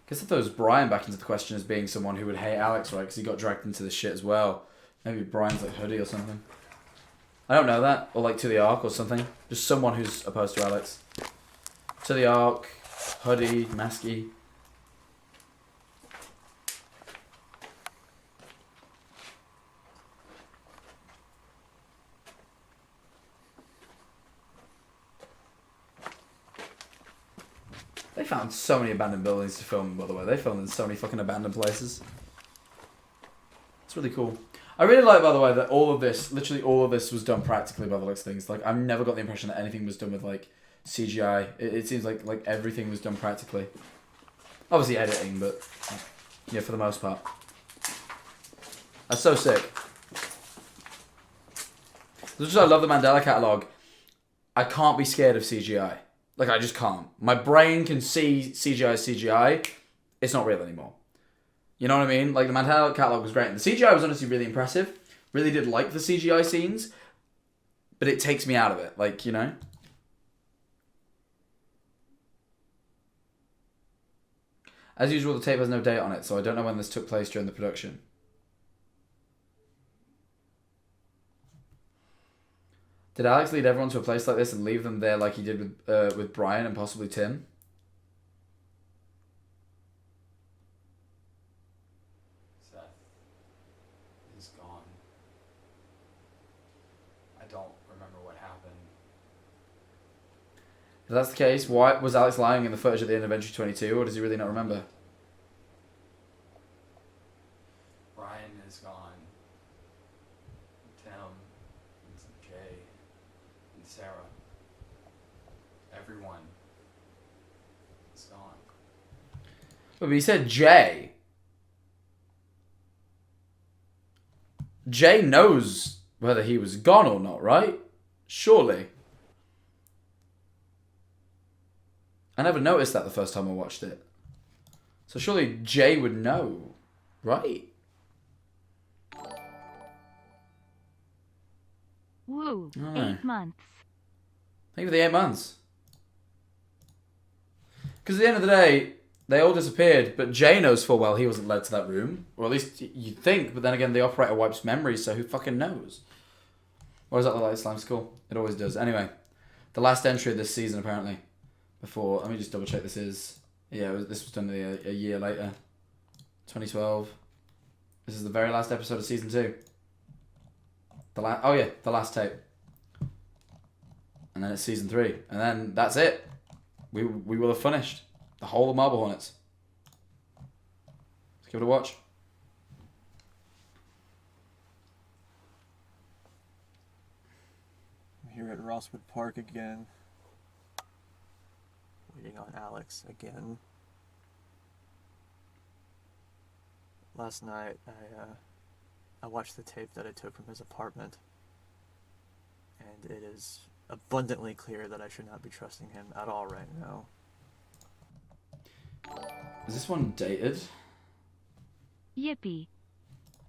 Speaker 1: Guess that throws Brian back into the question as being someone who would hate Alex, right? Because he got dragged into this shit as well. Maybe Brian's like Hoodie or something. I don't know that. Or like To the Ark or something. Just someone who's opposed to Alex. To the Ark, Hoodie, Masky. They found so many abandoned buildings to film, by the way. They filmed in so many fucking abandoned places. It's really cool. I really like, by the way, that all of this, literally all of this was done practically by the looks of things. Like, I've never got the impression that anything was done with, like, CGI. It seems like everything was done practically. Obviously editing, but, yeah, for the most part. That's so sick. Just I love the Mandela catalogue. I can't be scared of CGI. Like, I just can't. My brain can see CGI as CGI. It's not real anymore. You know what I mean? Like, the Mandela catalogue was great. And the CGI was honestly really impressive. Really did like the CGI scenes. But it takes me out of it. Like, you know? As usual, the tape has no date on it, so I don't know when this took place during the production. Did Alex lead everyone to a place like this and leave them there like he did with Brian and possibly Tim? Seth is gone. I don't remember what happened. If that's the case, why was Alex lying in the footage at the end of entry 22, or does he really not remember? Brian is gone. Tim and Jay and Sarah. Everyone is gone. But he said Jay. Jay knows whether he was gone or not, right? Surely. I never noticed that the first time I watched it. So surely Jay would know, right?
Speaker 2: Woo,
Speaker 1: Alright.
Speaker 2: 8 months.
Speaker 1: Thank you for the 8 months. Because at the end of the day, they all disappeared, but Jay knows full well he wasn't led to that room. Or at least you'd think, but then again, the operator wipes memories, so who fucking knows? Or does that look like slime skull? It always does. Anyway, the last entry of this season, apparently. Before, let me just double check this is. Yeah, this was done a year later. 2012. This is the very last episode of season 2. Oh yeah, the last tape. And then it's season 3. And then that's it. We will have finished the whole of Marble Hornets. Let's give it a watch.
Speaker 6: I'm here at Rosswood Park again. hitting on Alex again. Last night, I watched the tape that I took from his apartment, and it is abundantly clear that I should not be trusting him at all right now.
Speaker 1: Is this one dated?
Speaker 2: Yippee.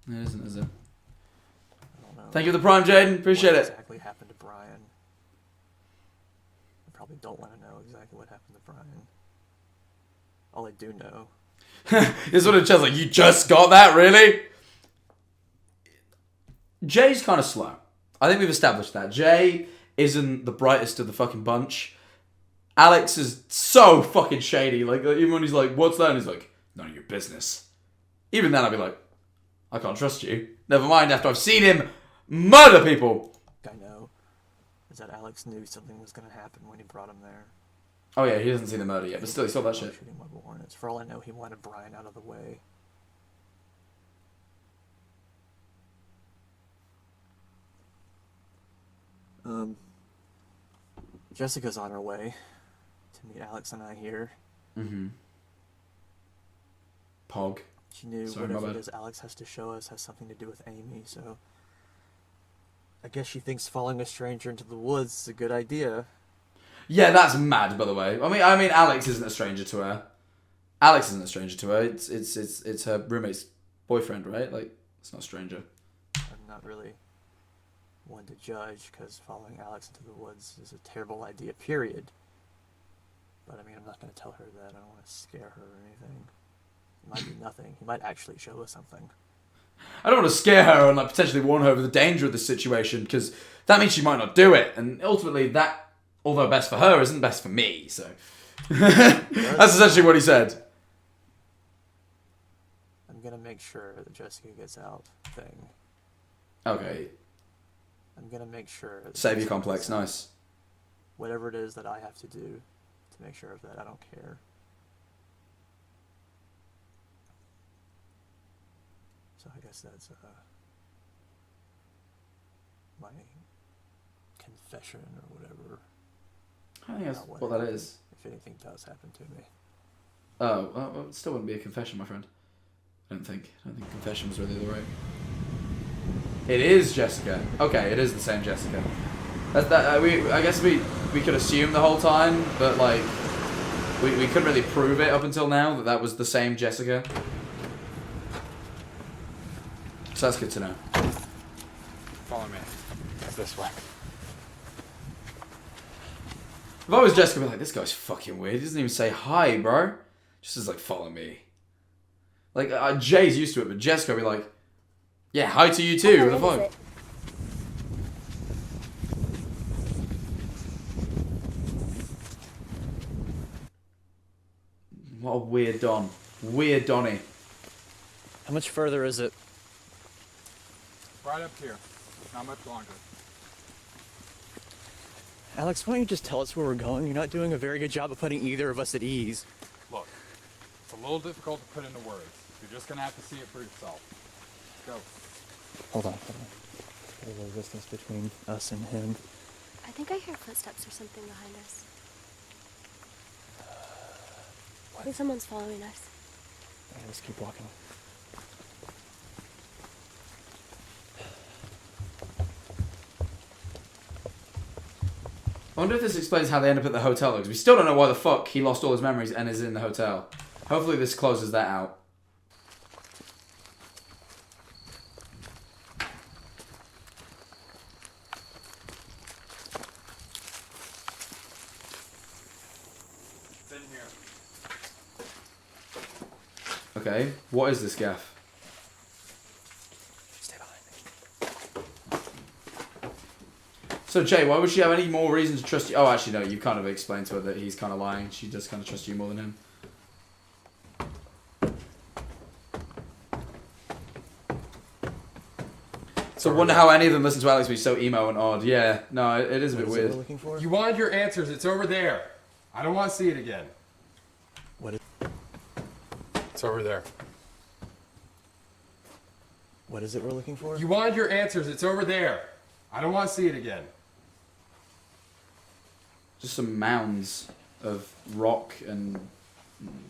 Speaker 1: It isn't, is it?
Speaker 6: I don't know.
Speaker 1: Thank you for the prime, Jaden. Appreciate
Speaker 6: what
Speaker 1: it.
Speaker 6: exactly happened to Brian? I probably don't want to know exactly what happened to Brian. All I do know.
Speaker 1: This is what it says, like, you just got that, really? Jay's kind of slow. I think we've established that. Jay isn't the brightest of the fucking bunch. Alex is so fucking shady. Like, even when he's like, what's that? And he's like, none of your business. Even then, I'd be like, I can't trust you. Never mind, after I've seen him murder people.
Speaker 6: I know is that Alex knew something was going to happen when he brought him there.
Speaker 1: Oh yeah, he hasn't seen the murder yet, but still, he saw that shit.
Speaker 6: Shooting Marble Hornets. For all I know, he wanted Brian out of the way. Jessica's on her way to meet Alex and I here.
Speaker 1: Mm-hmm. Pog.
Speaker 6: She knew whatever it is Alex has to show us has something to do with Amy, so I guess she thinks following a stranger into the woods is a good idea.
Speaker 1: Yeah, that's mad, by the way. I mean, Alex isn't a stranger to her. Alex isn't a stranger to her. It's her roommate's boyfriend, right? Like, it's not a stranger.
Speaker 6: I'm not really one to judge, because following Alex into the woods is a terrible idea, period. But, I mean, I'm not going to tell her that. I don't want to scare her or anything. It might be nothing. He might actually show us something.
Speaker 1: I don't want to scare her and like potentially warn her of the danger of this situation, because that means she might not do it. And ultimately, that, although best for her, isn't best for me, so... That's essentially what he said.
Speaker 6: I'm going to make sure that Jessica gets out thing.
Speaker 1: Okay.
Speaker 6: I'm going to make sure...
Speaker 1: Savior complex, nice.
Speaker 6: Whatever it is that I have to do to make sure of that, I don't care. So I guess that's my confession or whatever.
Speaker 1: I think that's what that is.
Speaker 6: If anything does happen to me.
Speaker 1: Oh, well, it still wouldn't be a confession, my friend. I don't think confession was really the right. It is Jessica. Okay, it is the same Jessica. I guess we could assume the whole time, but like we couldn't really prove it up until now that was the same Jessica. So that's good to know.
Speaker 3: Follow me. It's this way.
Speaker 1: If I was Jessica, I'd be like, this guy's fucking weird. He doesn't even say hi, bro. Just says like, follow me. Like, Jay's used to it, but Jessica would be like, yeah, hi to you too. What the fuck? What a weird Don. Weird Donnie.
Speaker 6: How much further is it?
Speaker 3: Right up here. Not much longer.
Speaker 6: Alex, why don't you just tell us where we're going? You're not doing a very good job of putting either of us at ease.
Speaker 3: Look, it's a little difficult to put into words. You're just gonna have to see it for yourself. Go.
Speaker 6: Hold on. There's a little distance between us and him.
Speaker 12: I think I hear footsteps or something behind us. I think someone's following us.
Speaker 6: Alright, let's keep walking.
Speaker 1: I wonder if this explains how they end up at the hotel, because we still don't know why the fuck he lost all his memories and is in the hotel. Hopefully this closes that out.
Speaker 3: It's in here.
Speaker 1: Okay, what is this gaff?
Speaker 6: Stay behind me.
Speaker 1: So Jay, why would she have any more reason to trust you? Oh, actually no, you kind of explained to her that he's kind of lying. She does kind of trust you more than him. So I wonder how any of them listen to Alex be so emo and odd. Yeah, no, it is a bit weird.
Speaker 6: Looking for?
Speaker 3: You wanted your answers. It's over there. I don't want to see it again.
Speaker 6: What is?
Speaker 3: It's over there.
Speaker 6: What is it we're looking for?
Speaker 3: You wanted your answers. It's over there. I don't want to see it again.
Speaker 1: Just some mounds of rock and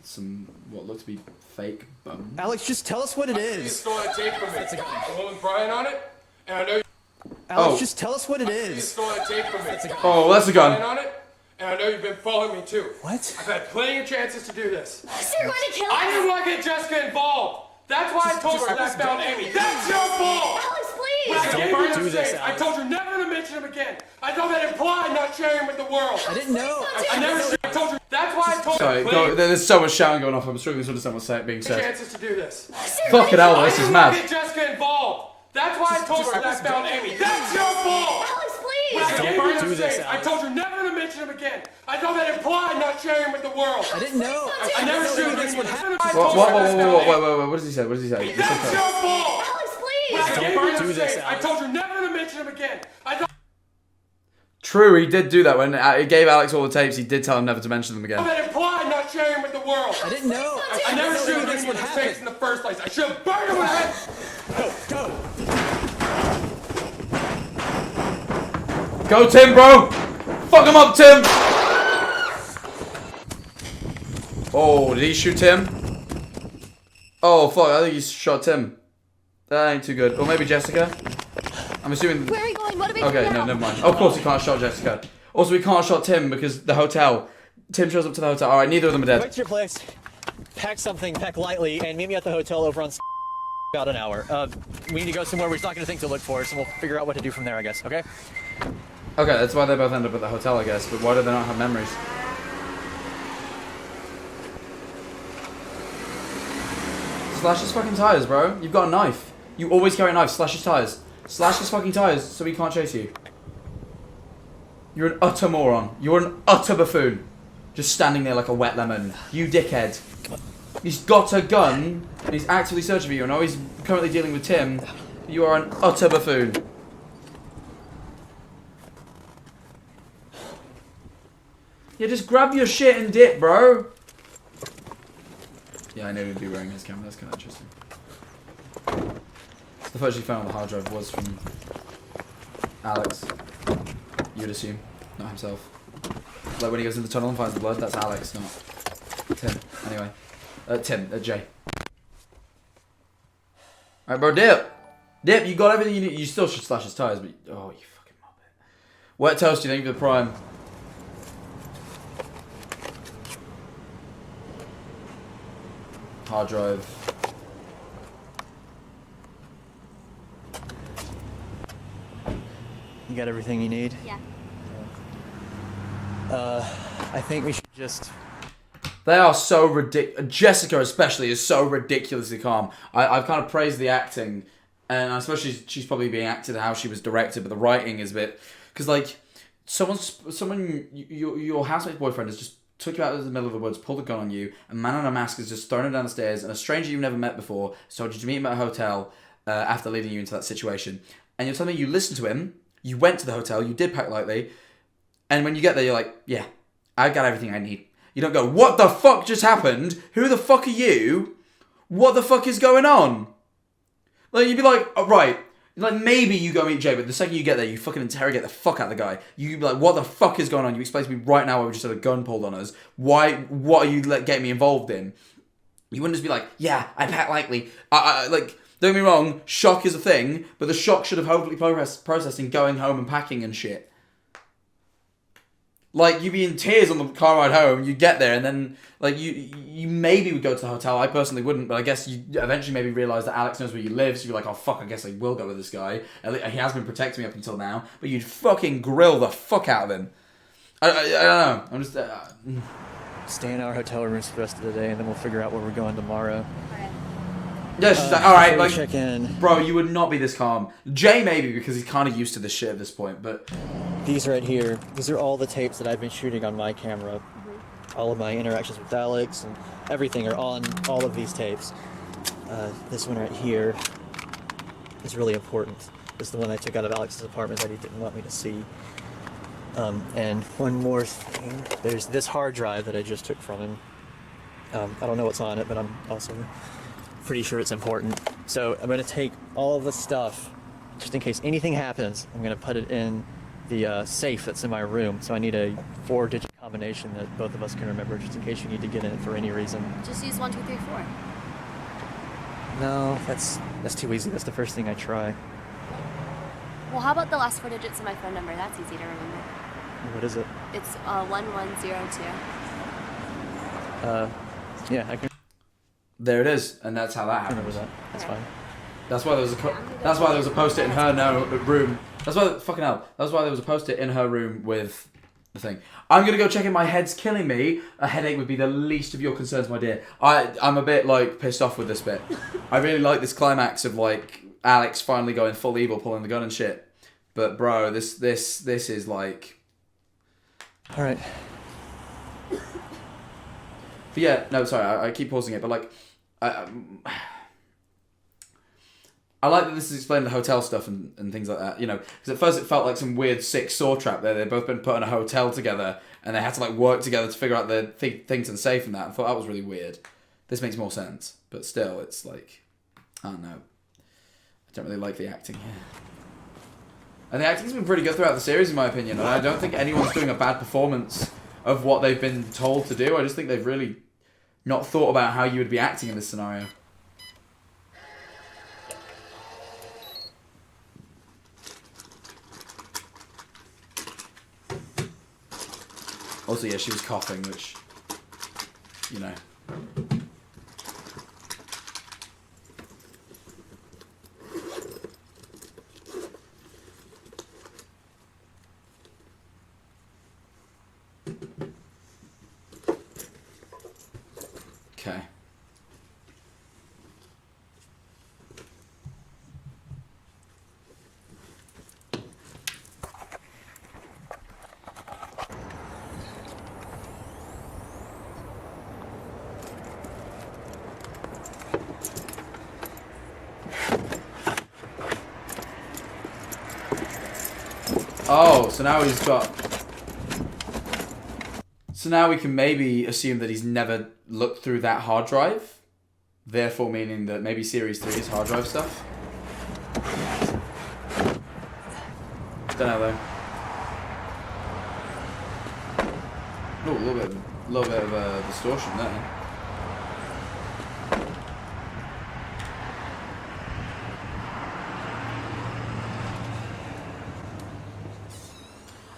Speaker 1: some what looked to be fake bum.
Speaker 6: Alex, just tell us what it
Speaker 3: You
Speaker 6: is.
Speaker 3: stole that tape from me. It's a gun. The one with Brian on it, and I know.
Speaker 6: Alex, just tell us what it
Speaker 3: You
Speaker 6: is.
Speaker 3: stole that tape from me. It's a gun.
Speaker 1: Oh, that's a
Speaker 3: Brian
Speaker 1: gun.
Speaker 3: on it, and I know you've been following me too.
Speaker 6: What?
Speaker 3: I've had plenty of chances to do this.
Speaker 12: So you're going to kill us?
Speaker 3: I didn't want to get Jessica involved. That's why I told her that I found Amy. That's your fault.
Speaker 12: Alex, please!
Speaker 3: When I gave her
Speaker 6: do
Speaker 3: those
Speaker 6: this,
Speaker 3: tapes, I
Speaker 6: Alex.
Speaker 3: told you never to mention them again. I told that implied not sharing them with the world.
Speaker 6: I didn't know.
Speaker 3: I never. I told you. That's why I told
Speaker 1: Sorry,
Speaker 3: you.
Speaker 1: go, there's so much shouting going off. I'm struggling to understand what's being said.
Speaker 3: Chances to do this.
Speaker 1: Fucking hell,
Speaker 3: I
Speaker 1: this is
Speaker 3: didn't want to
Speaker 1: mad.
Speaker 3: get Jessica involved. That's why I told her that I found Amy. That's your fault.
Speaker 12: Alex, please!
Speaker 3: When I gave her
Speaker 6: do
Speaker 3: those
Speaker 6: this,
Speaker 3: tapes, I
Speaker 6: Alex.
Speaker 3: told you never to mention them again. I told that implied not sharing them with the world.
Speaker 6: I didn't know.
Speaker 3: I never shared
Speaker 6: this
Speaker 3: them
Speaker 6: would
Speaker 3: with
Speaker 6: happen.
Speaker 3: I
Speaker 1: What,
Speaker 3: told
Speaker 1: what,
Speaker 3: her
Speaker 1: what,
Speaker 3: I
Speaker 1: what,
Speaker 3: found
Speaker 1: what,
Speaker 3: Amy.
Speaker 1: what, what, what does he say? What does he say?
Speaker 3: That's your fault.
Speaker 12: Alex, please!
Speaker 3: When I gave her
Speaker 6: do
Speaker 3: those
Speaker 6: this,
Speaker 3: tapes, I
Speaker 6: Alex.
Speaker 3: told you never to mention them again. I told
Speaker 1: True, he did do that when he gave Alex all the tapes. He did tell him never to mention them again.
Speaker 3: that implied not sharing them with the world.
Speaker 6: I didn't know.
Speaker 3: I never
Speaker 6: didn't
Speaker 3: should
Speaker 6: know
Speaker 3: have
Speaker 6: this
Speaker 3: given you
Speaker 6: would
Speaker 3: the
Speaker 6: happen.
Speaker 3: tapes in the first place. I should have burned them with it.
Speaker 1: Go, Tim, bro! Fuck him up, Tim! Oh, did he shoot Tim? Oh, fuck, I think he shot Tim. That ain't too good. Or maybe Jessica? I'm assuming...
Speaker 12: Where are you going? What are we
Speaker 1: Okay,
Speaker 12: doing
Speaker 1: no,
Speaker 12: now?
Speaker 1: never mind. Of course he can't shot Jessica. Also, we can't shot Tim because the hotel. Tim shows up to the hotel. Alright, neither of them are
Speaker 6: Back
Speaker 1: dead.
Speaker 6: to your place. Pack something, pack lightly, and meet me at the hotel over on about an hour. We need to go somewhere where he's not going to think to look for us, and we'll figure out what to do from there, I guess, okay?
Speaker 1: Okay, that's why they both end up at the hotel, I guess. But why do they not have memories? Slash his fucking tires, bro. You've got a knife. You always carry a knife. Slash his tires. Slash his fucking tires so he can't chase you. You're an utter moron. You're an utter buffoon. Just standing there like a wet lemon. You dickhead. He's got a gun and he's actively searching for you. And now he's currently dealing with Tim. You are an utter buffoon. Yeah, just grab your shit and dip, bro. Yeah, I knew he'd be wearing his camera. That's kind of interesting. The photos you found on the hard drive was from Alex. You'd assume, not himself. Like when he goes in the tunnel and finds the blood, that's Alex, not Tim. Anyway, Jay. Alright, bro, dip. Dip, you got everything you need. You still should slash his tires, but oh, you fucking muppet. Wet toast, you think of the prime? Hard drive.
Speaker 6: You got everything you need?
Speaker 12: Yeah.
Speaker 6: I think we should just...
Speaker 1: They are so ridiculous. Jessica especially is so ridiculously calm. I've kind of praised the acting, and especially she's probably being acted how she was directed, but the writing is a bit... Because, like, your housemate's boyfriend has just took you out of the middle of the woods, pulled a gun on you, a man in a mask has just thrown him down the stairs, and a stranger you've never met before has told you to meet him at a hotel after leading you into that situation. And you're telling me you listened to him, you went to the hotel, you did pack lightly, and when you get there, you're like, yeah, I got everything I need. You don't go, what the fuck just happened? Who the fuck are you? What the fuck is going on? Like, you'd be like, oh, right. Like, maybe you go meet Jay, but the second you get there, you fucking interrogate the fuck out of the guy. You'd be like, what the fuck is going on? You explain to me right now why we just had a gun pulled on us. What are you getting me involved in? You wouldn't just be like, yeah, I pack lightly. Like, don't get me wrong, shock is a thing, but the shock should have hopefully processed in going home and packing and shit. Like, you'd be in tears on the car ride home, you'd get there, and then, like, you maybe would go to the hotel. I personally wouldn't, but I guess you eventually maybe realise that Alex knows where you live, so you're like, oh, fuck, I guess I will go with this guy. He has been protecting me up until now, but you'd fucking grill the fuck out of him. I don't know. I'm just...
Speaker 6: Stay in our hotel rooms for the rest of the day, and then we'll figure out where we're going tomorrow.
Speaker 1: Yeah, she's like, alright, like,
Speaker 6: check in.
Speaker 1: Bro, you would not be this calm. Jay maybe, because he's kind of used to this shit at this point, but...
Speaker 6: These right here, these are all the tapes that I've been shooting on my camera. All of my interactions with Alex and everything are on all of these tapes. This one right here is really important. This is the one I took out of Alex's apartment that he didn't want me to see. And one more thing, there's this hard drive that I just took from him. I don't know what's on it, but I'm also pretty sure it's important. So I'm going to take all of the stuff, just in case anything happens. I'm going to put it in the safe that's in my room. So I need a 4-digit combination. combination that both of us can remember, just in case you need to get in it for any reason.
Speaker 12: Just use 1, 2, 3, 4.
Speaker 6: No, that's too easy. That's the first thing I try.
Speaker 12: Well, how about the last 4 digits of my phone number? That's easy to remember.
Speaker 6: What is it?
Speaker 12: It's 1102.
Speaker 6: Yeah, I can
Speaker 1: There it is, and that's how that happens.
Speaker 6: remember that. That's fine.
Speaker 1: That's why there was a post-it in her room. That's why fucking hell. That's why there was a post-it in her room with the thing. I'm gonna go check in. My head's killing me. A headache would be the least of your concerns, my dear. I'm a bit like pissed off with this bit. I really like this climax of like Alex finally going full evil, pulling the gun and shit. But bro, this is like.
Speaker 6: All right.
Speaker 1: But yeah, no, sorry, I keep pausing it, but like, I like that this is explaining the hotel stuff and things like that, you know, because at first it felt like some weird sick saw trap there. They'd both been put in a hotel together and they had to like work together to figure out the thing to the safe and that. I thought that was really weird. This makes more sense, but still, it's like, I don't know. I don't really like the acting here. And the acting's been pretty good throughout the series, in my opinion, and I don't think anyone's doing a bad performance of what they've been told to do. I just think they've really not thought about how you would be acting in this scenario. Also, yeah, she was coughing, which, you know. Okay. Oh, so now he's got... So now we can maybe assume that he's never looked through that hard drive. Therefore meaning that maybe Series 3 is hard drive stuff. Don't know though. Oh, a little bit of distortion there.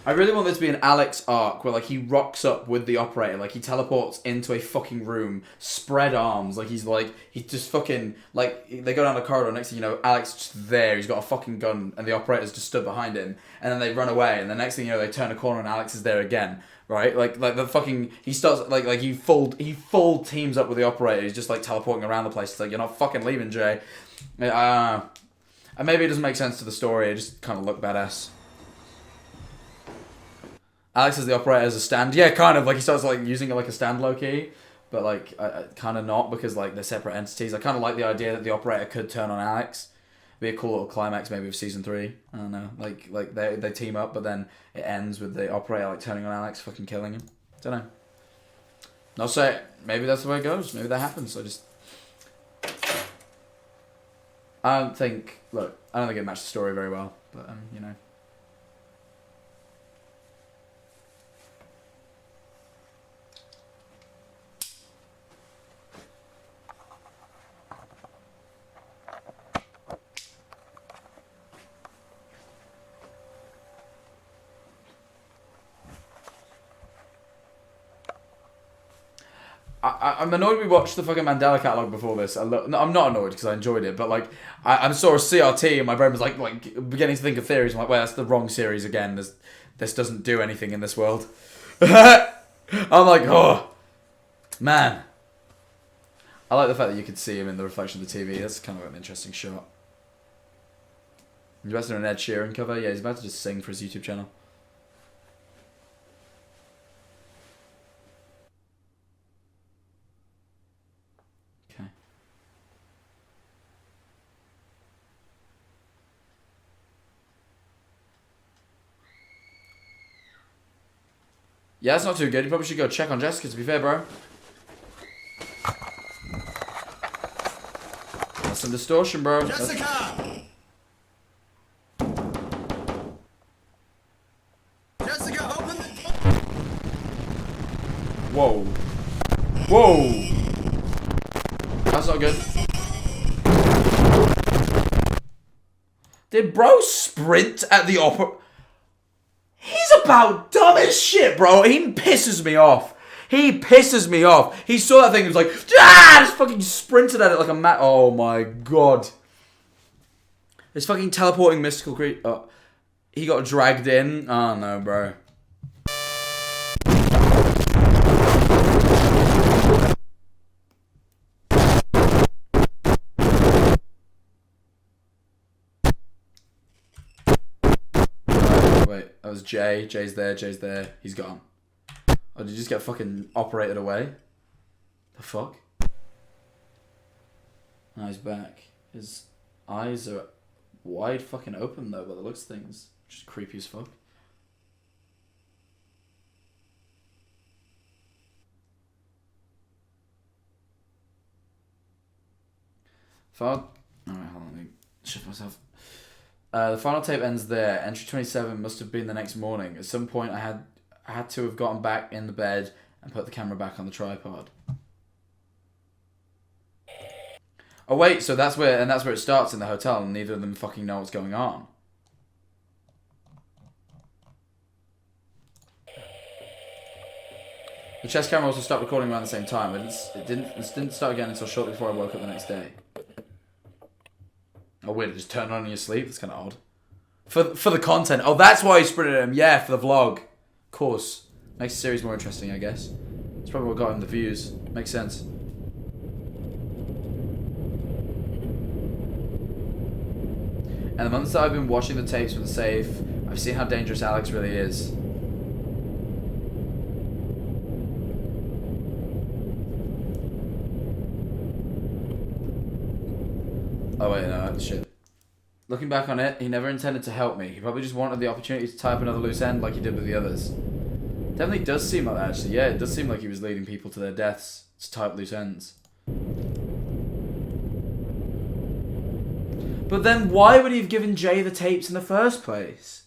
Speaker 1: I really want this to be an Alex arc where like he rocks up with the operator, like he teleports into a fucking room, spread arms, like he's just fucking, like they go down the corridor, next thing you know, Alex is just there, he's got a fucking gun and the operator's just stood behind him, and then they run away, and the next thing you know, they turn a corner and Alex is there again, right? Like the fucking, he starts, like he full teams up with the operator, he's just like teleporting around the place, it's like, you're not fucking leaving, Jay. And maybe it doesn't make sense to the story, it just kind of looked badass. Alex is the operator as a stand. Yeah, kind of. Like, he starts, like, using it like a stand low-key. But, like, kind of not, because, like, they're separate entities. I kind of like the idea that the operator could turn on Alex. Be a cool little climax, maybe, of Season 3. I don't know. Like they team up, but then it ends with the operator, like, turning on Alex, fucking killing him. Don't know. Not say maybe that's the way it goes. Maybe that happens. I don't think it matched the story very well. But, you know. I'm annoyed we watched the fucking Mandela catalogue before this. No, I'm not annoyed because I enjoyed it, but like I saw a CRT and my brain was like beginning to think of theories. I'm like, well, that's the wrong series again. This doesn't do anything in this world. I'm like, oh man. I like the fact that you could see him in the reflection of the TV. That's kind of an interesting shot. He's about to do an Ed Sheeran cover. Yeah, he's about to just sing for his YouTube channel. Yeah, that's not too good. You probably should go check on Jessica, to be fair, bro. That's some distortion, bro.
Speaker 13: Jessica! Jessica, open the...
Speaker 1: Whoa! That's not good. Did bro sprint at the opera? He's about dumb as shit, bro. He pisses me off. He pisses me off. He saw that thing and was like, ah! Just fucking sprinted at it like a mat. Oh my god. This fucking teleporting mystical creature. Oh, he got dragged in. Oh no, bro. Wait, that was Jay. Jay's there. Jay's there. He's gone. Oh, did you just get fucking operated away? The fuck? Now he's back. His eyes are wide fucking open though, by the looks of things. Just creepy as fuck. Alright, hold on, let me shift myself. The final tape ends there. Entry 27 must have been the next morning. At some point I had to have gotten back in the bed and put the camera back on the tripod. Oh wait, so that's where it starts in the hotel and neither of them fucking know what's going on. The chest camera also stopped recording around the same time. It didn't start again until shortly before I woke up the next day. Oh weird, it just turned on in your sleep? That's kind of odd. For the content. Oh, that's why he sprinted him. Yeah, for the vlog. Of course. Makes the series more interesting, I guess. That's probably what got him the views. Makes sense. And the months that I've been watching the tapes from the safe, I've seen how dangerous Alex really is. Oh wait, no, that's shit. Looking back on it, he never intended to help me. He probably just wanted the opportunity to tie up another loose end like he did with the others. Definitely does seem like that, actually. Yeah, it does seem like he was leading people to their deaths to tie up loose ends. But then why would he have given Jay the tapes in the first place?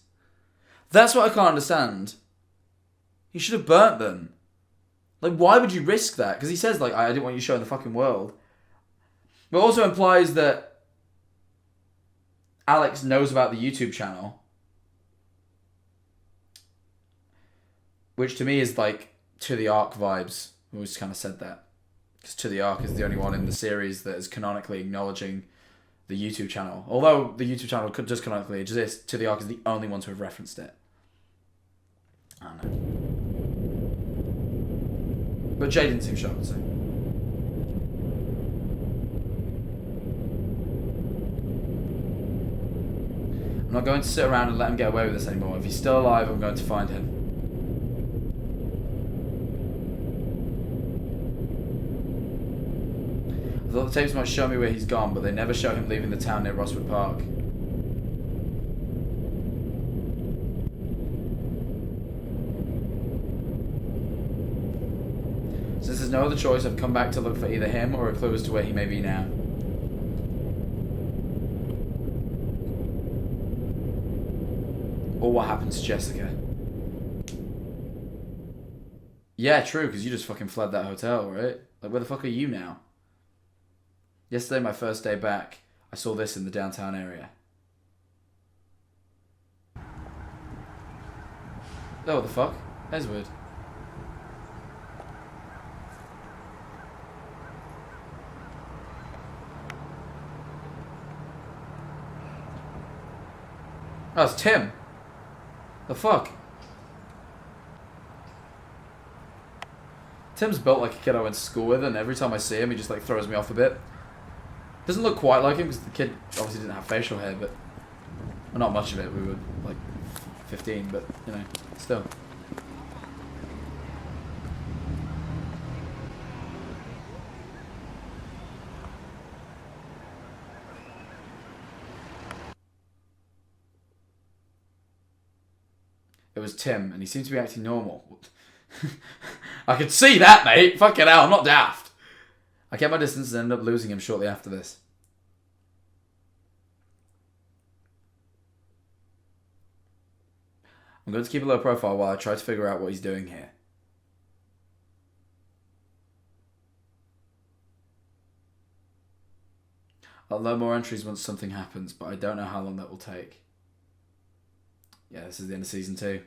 Speaker 1: That's what I can't understand. He should have burnt them. Like, why would you risk that? Because he says, like, I didn't want you showing the fucking world. But it also implies that Alex knows about the YouTube channel. Which to me is like To the Ark vibes. We always kind of said that. Because To the Ark is the only one in the series that is canonically acknowledging the YouTube channel. Although the YouTube channel does canonically exist, To the Ark is the only one to have referenced it. I don't know. But Jay didn't seem shocked, so. I'm not going to sit around and let him get away with this anymore. If he's still alive, I'm going to find him. I thought the tapes might show me where he's gone, but they never show him leaving the town near Rosswood Park. Since there's no other choice, I've come back to look for either him or a clue as to where he may be now. Or what happened to Jessica. Yeah, true, because you just fucking fled that hotel, right? Like, where the fuck are you now? Yesterday, my first day back, I saw this in the downtown area. Oh, what the fuck? That's weird. Oh, it's Tim. The fuck? Tim's built like a kid I went to school with, and every time I see him, he just like throws me off a bit. Doesn't look quite like him because the kid obviously didn't have facial hair, but well, not much of it. We were like 15, but you know, still. It was Tim, and he seemed to be acting normal. I could see that, mate. Fucking hell, I'm not daft. I kept my distance and ended up losing him shortly after this. I'm going to keep a low profile while I try to figure out what he's doing here. I'll load more entries once something happens, but I don't know how long that will take. Yeah, this is the end of season 2.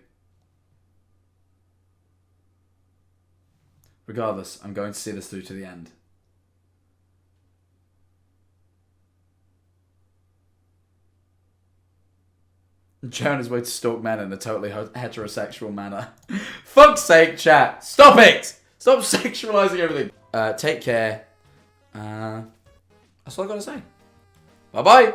Speaker 1: Regardless, I'm going to see this through to the end. Jonah's way to stalk men in a totally heterosexual manner. Fuck's sake, chat. Stop it! Stop sexualizing everything. Take care. That's all I gotta say. Bye-bye.